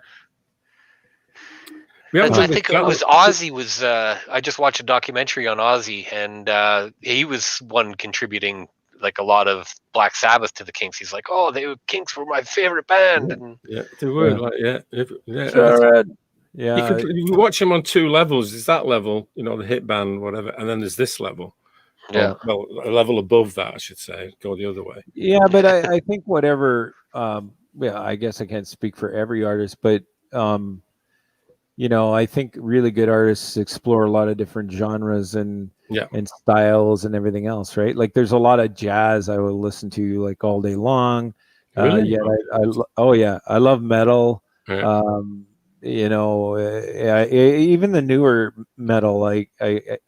I think it was Ozzy was. I just watched a documentary on Ozzy, and he was one contributing like a lot of Black Sabbath to the Kinks. He's like, "Oh, Kinks were my favorite band." And they were. Sure, yeah. You watch them on two levels. There's that level, the hit band, whatever, and then there's this level. Yeah. Well, a level above that, I should say. Go the other way. Yeah, but I think whatever. I guess I can't speak for every artist, but. I think really good artists explore a lot of different genres and styles and everything else, right? Like there's a lot of jazz I will listen to like all day long. Really? I love metal. Yeah. Even the newer metal, I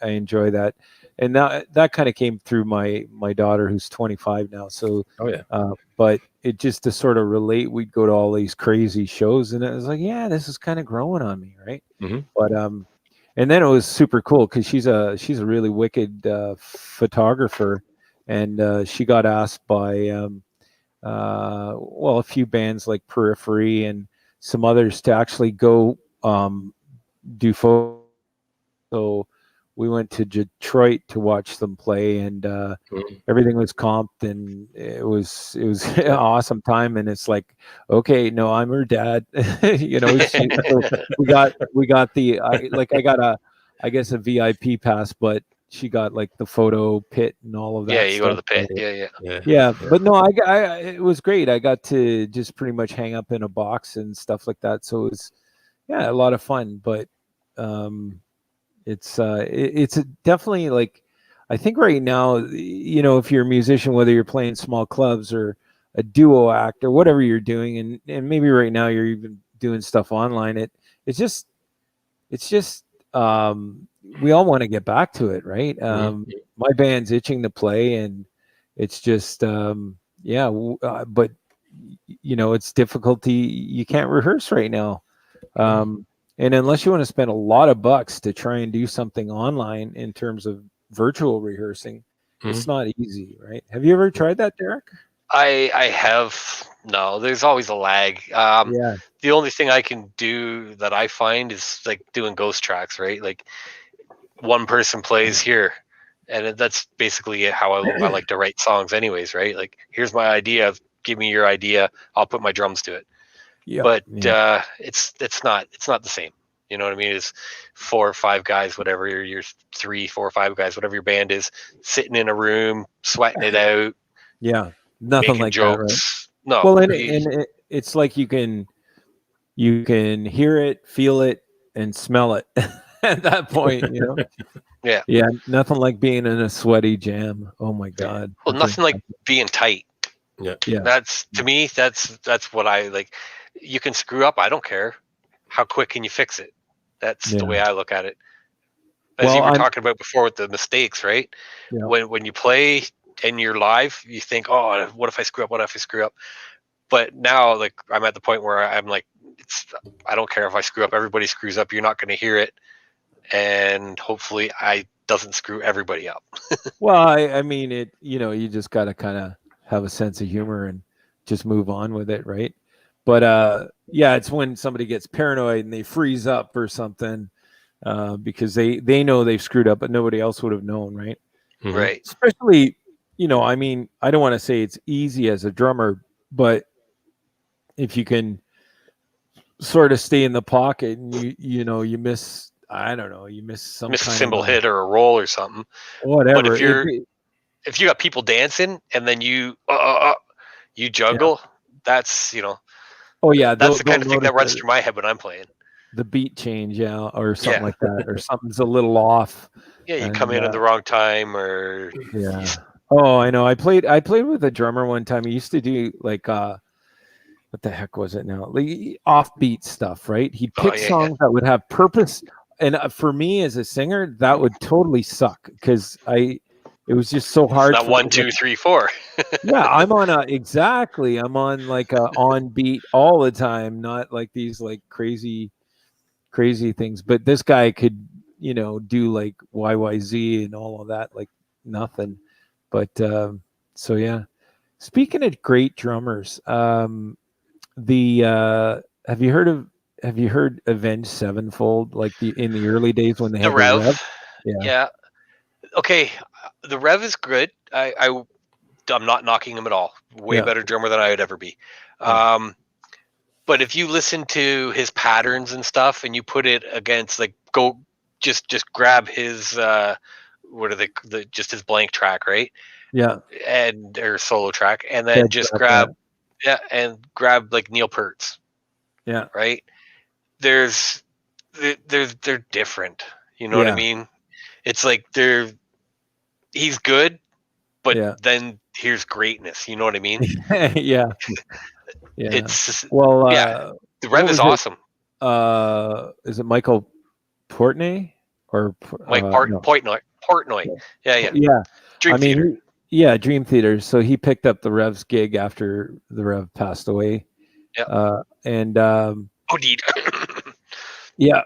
enjoy that. And that kind of came through my daughter who's 25 now. So, but it just to sort of relate, we'd go to all these crazy shows, and it was like, yeah, this is kind of growing on me, right? Mm-hmm. But and then it was super cool because she's a really wicked photographer, and she got asked by a few bands like Periphery and some others to actually go do photo. So we went to Detroit to watch them play, and everything was comped, and it was an awesome time. And it's like, okay, no, I'm her dad. We got the I got a VIP pass, but she got like the photo pit and all of that. Yeah, you go to the pit. Yeah. But no, I it was great. I got to just pretty much hang up in a box and stuff like that. So it was a lot of fun. But it's definitely like, I think right now, if you're a musician, whether you're playing small clubs or a duo act or whatever you're doing, and maybe right now you're even doing stuff online, it's just we all want to get back to it, right? My band's itching to play, and it's just but it's difficulty. You can't rehearse right now. And unless you want to spend a lot of bucks to try and do something online in terms of virtual rehearsing, it's not easy, right? Have you ever tried that, Derek? I have. No, there's always a lag. The only thing I can do that I find is like doing ghost tracks, right? Like one person plays here, and that's basically how I like to write songs anyways, right? Like, here's my idea, give me your idea, I'll put my drums to it. But it's not the same. You know what I mean? It's 4 or 5 guys, whatever your 3, 4 or 5 guys, whatever your band is, sitting in a room, sweating it out. Yeah, nothing like jokes. That, right? No. Well, and it's like you can hear it, feel it, and smell it at that point. Yeah, nothing like being in a sweaty jam. Oh my God. Well, nothing like being tight. Yeah. That's, to me, that's what I like. You can screw up. I don't care. How quick can you fix it? That's the way I look at it. As you were talking about before with the mistakes, right? Yeah. When you play and you're live, you think, oh, what if I screw up? What if I screw up? But now, like, I'm at the point where I'm like, I don't care if I screw up. Everybody screws up. You're not going to hear it. And hopefully I doesn't screw everybody up. Well, I mean, you just got to kind of have a sense of humor and just move on with it, right? But it's when somebody gets paranoid and they freeze up or something because they know they've screwed up, but nobody else would have known, right? Right. Especially I mean, I don't want to say it's easy as a drummer, but if you can sort of stay in the pocket and you miss, I don't know, you miss some miss a kind cymbal of hit or a roll or something. whatever. But if you got people dancing and then you juggle, that's oh yeah, that's the kind of thing that runs through my head when I'm playing. The beat change, or something like that, or something's a little off. Yeah, you come in at the wrong time, or Oh, I know. I played with a drummer one time. He used to do like what the heck was it now? Like offbeat stuff, right? He'd pick songs that would have purpose, and for me as a singer, that would totally suck because it was just so hard. It's not 1, 2, 3, 4. Yeah, I'm on like a on beat all the time, not like these like crazy things. But this guy could, do like YYZ and all of that like nothing. But so yeah. Speaking of great drummers, have you heard Avenged Sevenfold, like in the early days when they had the Rev? Yeah. Okay, the Rev is good. I'm not knocking him at all. Way better drummer than I would ever be. But if you listen to his patterns and stuff, and you put it against just grab his just his blank track, right? Yeah. And or solo track, and then just grab like Neil Peart's. Yeah. Right. They're different. You know what I mean? It's like he's good, but then here's greatness. You know what I mean? Yeah. It's the Rev is awesome. Is it Michael Portnoy or Mike Portnoy? Yeah. Dream Theater. Dream Theater. So he picked up the Rev's gig after the Rev passed away. Yeah. Indeed. Yeah.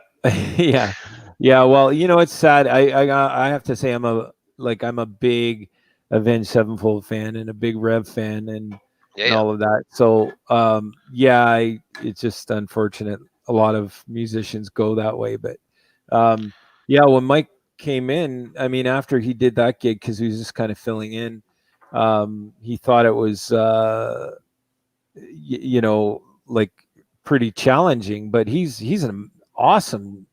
Well, it's sad. I have to say I'm a big Avenged Sevenfold fan and a big Rev fan and all of that. So it's just unfortunate. A lot of musicians go that way, but when Mike came in, I mean, after he did that gig, because he was just kind of filling in, he thought it was like pretty challenging, but he's an awesome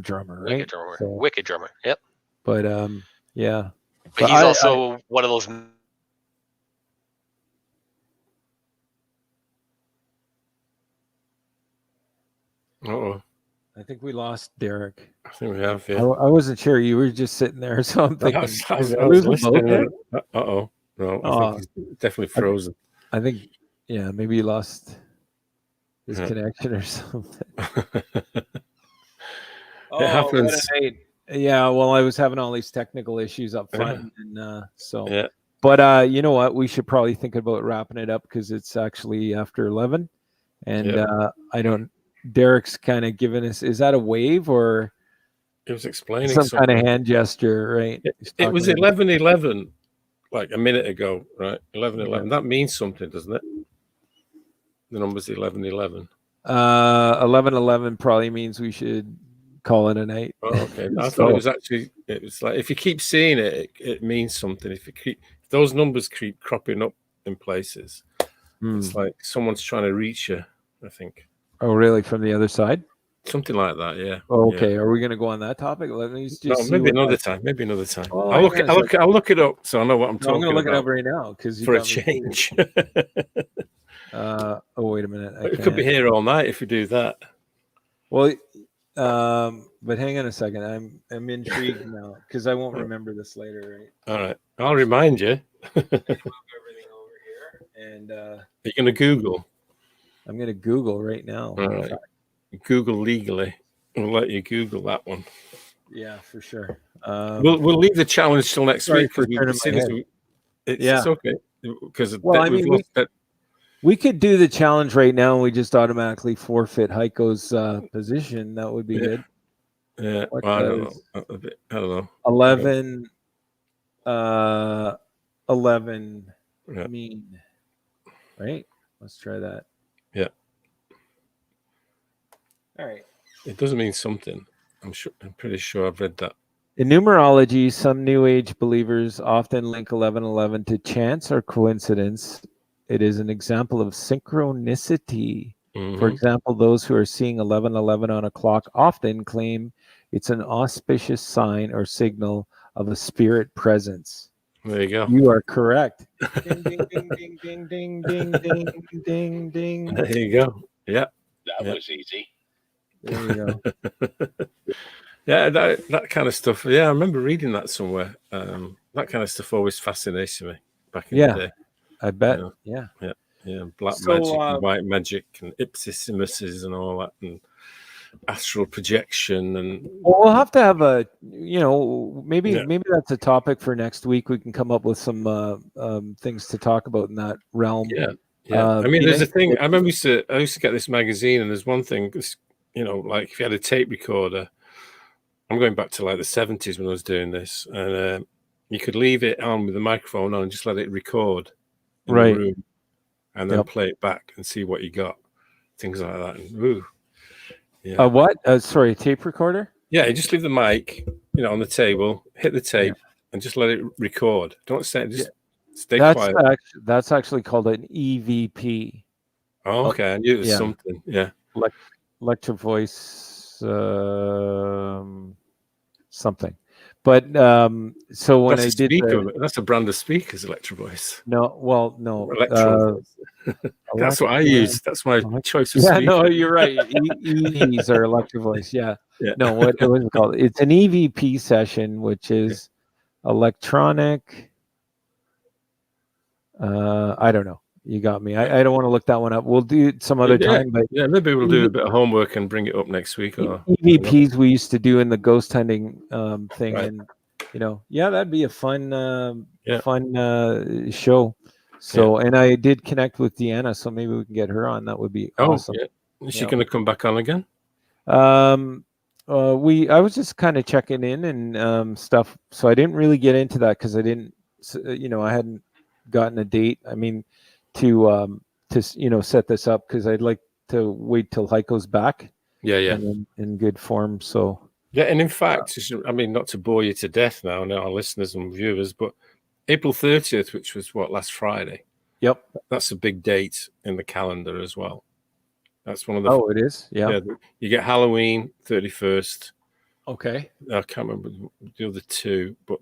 drummer, right? Wicked drummer. Yep. But but he's also one of those. Uh-oh. I think we lost Derek. I think we have. Yeah. I wasn't sure. You were just sitting there, so I'm thinking. I was listening. Uh-oh. No, I think he's definitely frozen. I think, maybe he lost his connection or something. It happens. Yeah, well, I was having all these technical issues up front, and so. Yeah. But you know what? We should probably think about wrapping it up because it's actually after 11, and I don't. Derek's kind of giving us. Is that a wave or? It was explaining some kind of hand gesture, right? It was 11:11, like a minute ago, right? 11:11. That means something, doesn't it? The number's 11:11. 11:11 probably means we should call it a night. Oh, okay. I thought it was actually. It was like if you keep seeing it, it means something. If those numbers keep cropping up in places, it's like someone's trying to reach you. I think. Oh, really? From the other side? Something like that, yeah. Oh, okay. Yeah. Are we going to go on that topic? Let me just maybe another time. Oh, I'll look it up so I know what I'm talking about. I'm going to look it up right now because for a change. Oh, wait a minute. We could be here all night if we do that. Well, but hang on a second. I'm intrigued now because I won't remember this later, right? All right, I'll remind you. Move everything over here, and are you going to Google? I'm going to Google right now. All right. Google legally. We'll let you Google that one. Yeah, for sure. We'll leave the challenge till next week because it's okay because we could do the challenge right now and we just automatically forfeit Heiko's position. That would be good. Yeah, I don't know. 11 mean, right? Let's try that. Yeah. All right. It doesn't mean something. I'm pretty sure I've read that In numerology, some New Age believers often link 1111 to chance or coincidence. It is an example of synchronicity. For example, those who are seeing 1111 on a clock often claim it's an auspicious sign or signal of a spirit presence. There you go. You are correct. Ding, ding, ding, ding, ding, ding, ding, ding, ding, ding. There you go. Yeah. That was easy. There you go. Yeah, that kind of stuff. Yeah, I remember reading that somewhere. That kind of stuff always fascinates me back in the day. I bet. Yeah. Black magic and white magic and ipsissimuses and all that, and astral projection. And we'll have to have a, maybe that's a topic for next week. We can come up with some things to talk about in that realm. Yeah. I mean, there's a thing. I remember I used to get this magazine, and there's one thing. Like if you had a tape recorder. I'm going back to like the 70s when I was doing this, and you could leave it on with the microphone on and just let it record in the room, and then play it back and see what you got, things like that. And, what? Sorry, tape recorder? Yeah, you just leave the mic, on the table, hit the tape, and just let it record. Don't say just stay quiet. That's actually called an EVP. Oh, okay. I knew it was something. Yeah, electro voice. Something, but so when that's I did that's a brand of speakers, Electro Voice. No, Electro Voice. That's what I use. That's my choice of speaker. No, you're right. EVs are Electro Voice. No, what it was called? It's an EVP session, which is electronic. I don't know. You got me. I don't want to look that one up. We'll do it some other time. But maybe we'll do a bit of homework and bring it up next week. Or EVPs we used to do in the ghost hunting thing, and that'd be a fun show. So, and I did connect with Deanna, so maybe we can get her on. That would be awesome. Is she going to come back on again? I was just kind of checking in and stuff, so I didn't really get into that because I didn't, I hadn't gotten a date. I mean. To set this up because I'd like to wait till Heiko's back. And in good form. So and in fact, I mean, not to bore you to death now, our listeners and viewers, but April 30th, which was last Friday. Yep, that's a big date in the calendar as well. That's one of the. Oh, it is. Yeah, you get Halloween 31st. Okay, I can't remember the other two, but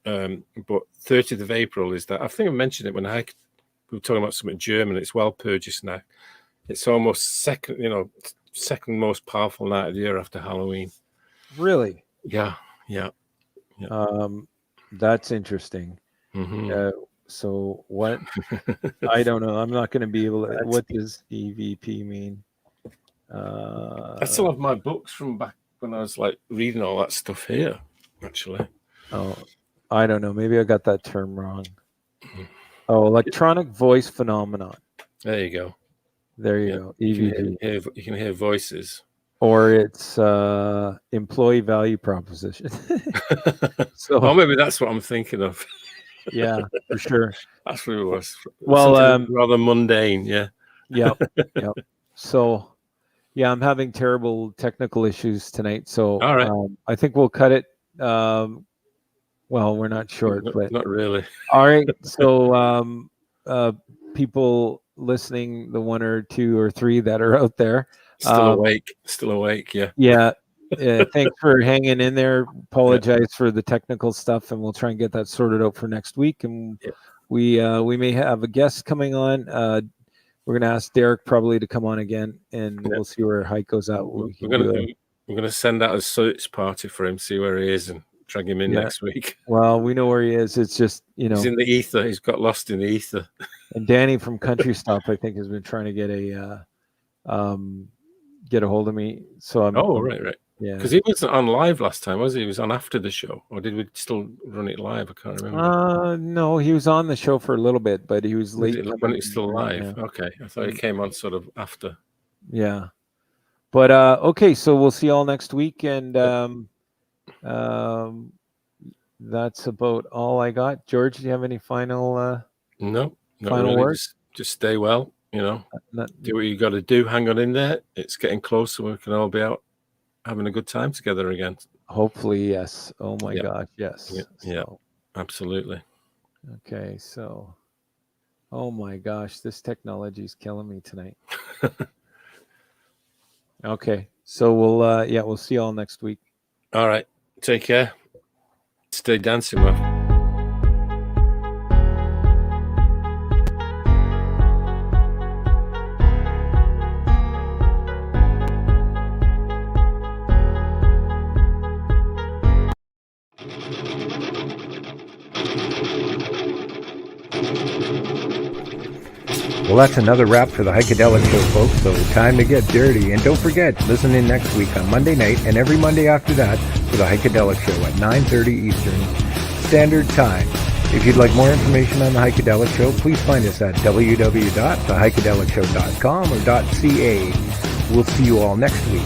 30th of April is that. I think I mentioned it when we were talking about something German. It's Walpurgis now. It's almost second most powerful night of the year after Halloween. Really? Yeah. That's interesting. So what? I don't know. I'm not going to be able to. What does EVP mean? I still have my books from back when I was like reading all that stuff here. Actually. Oh, I don't know. Maybe I got that term wrong. Oh, electronic voice phenomenon. There you go. There you go. EVP. You can hear voices. Or it's employee value proposition. So maybe that's what I'm thinking of. Yeah, for sure. That's what it was. Well, rather mundane. Yeah. Yep. So, I'm having terrible technical issues tonight. So, all right. I think we'll cut it. Well, we're not short, but not really. All right. So, people listening, the one or two or three that are out there, still awake. Yeah. Yeah. Thanks for hanging in there. Apologize for the technical stuff, and we'll try and get that sorted out for next week. And we may have a guest coming on. We're gonna ask Derek probably to come on again, and we'll see where Heiko's at. We're gonna send out a search party for him, see where he is, and drag him in next week. Well, we know where he is. It's just he's in the ether. He's got lost in the ether. And Danny from Country Stop, I think, has been trying to get a hold of me. So I'm. Oh, right. Yeah. Because he wasn't on live last time, was he? He was on after the show, or did we still run it live? I can't remember. No, he was on the show for a little bit, but he was late when it's still live. Yeah. Okay, I thought he came on sort of after. Yeah, but okay, so we'll see you all next week, and that's about all I got. George, do you have any final? No, final really. words. Just stay well. Do what you got to do. Hang on in there. It's getting closer. We can all be out having a good time together again. Hopefully, yes. Oh my Yep. gosh, yes. Yeah, So, absolutely. okay, so, oh my gosh, this technology is killing me tonight. Okay, so we'll see you all next week. All right, take care. Stay dancing well. Well, that's another wrap for the Heikadelic Show, folks, so time to get dirty. And don't forget, listen in next week on Monday night and every Monday after that for the Heikadelic Show at 9:30 Eastern Standard Time. If you'd like more information on the Heikadelic Show, please find us at www.theheikedelicshow.com or .ca. We'll see you all next week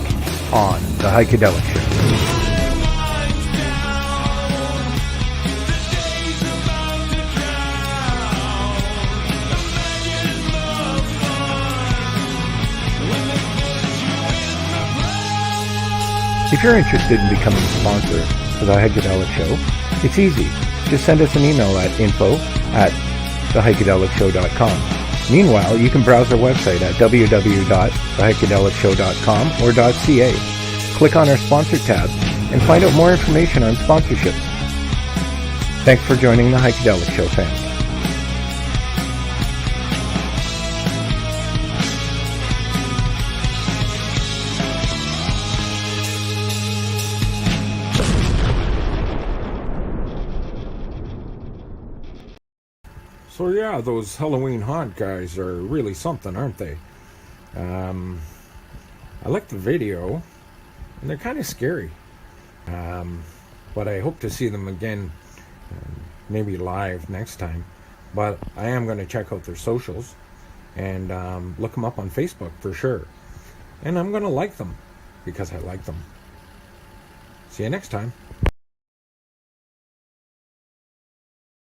on the Heikadelic Show. If you're interested in becoming a sponsor for the Heikadelic Show, it's easy. Just send us an email at info@theheikedelicshow.com. Meanwhile, you can browse our website at www.theheikedelicshow.com or .ca. Click on our sponsor tab and find out more information on sponsorships. Thanks for joining the Heikadelic Show family. So yeah, those Halloween haunt guys are really something, aren't they? I like the video, and they're kind of scary. But I hope to see them again, maybe live next time. But I am going to check out their socials and look them up on Facebook for sure. And I'm going to like them because I like them. See you next time.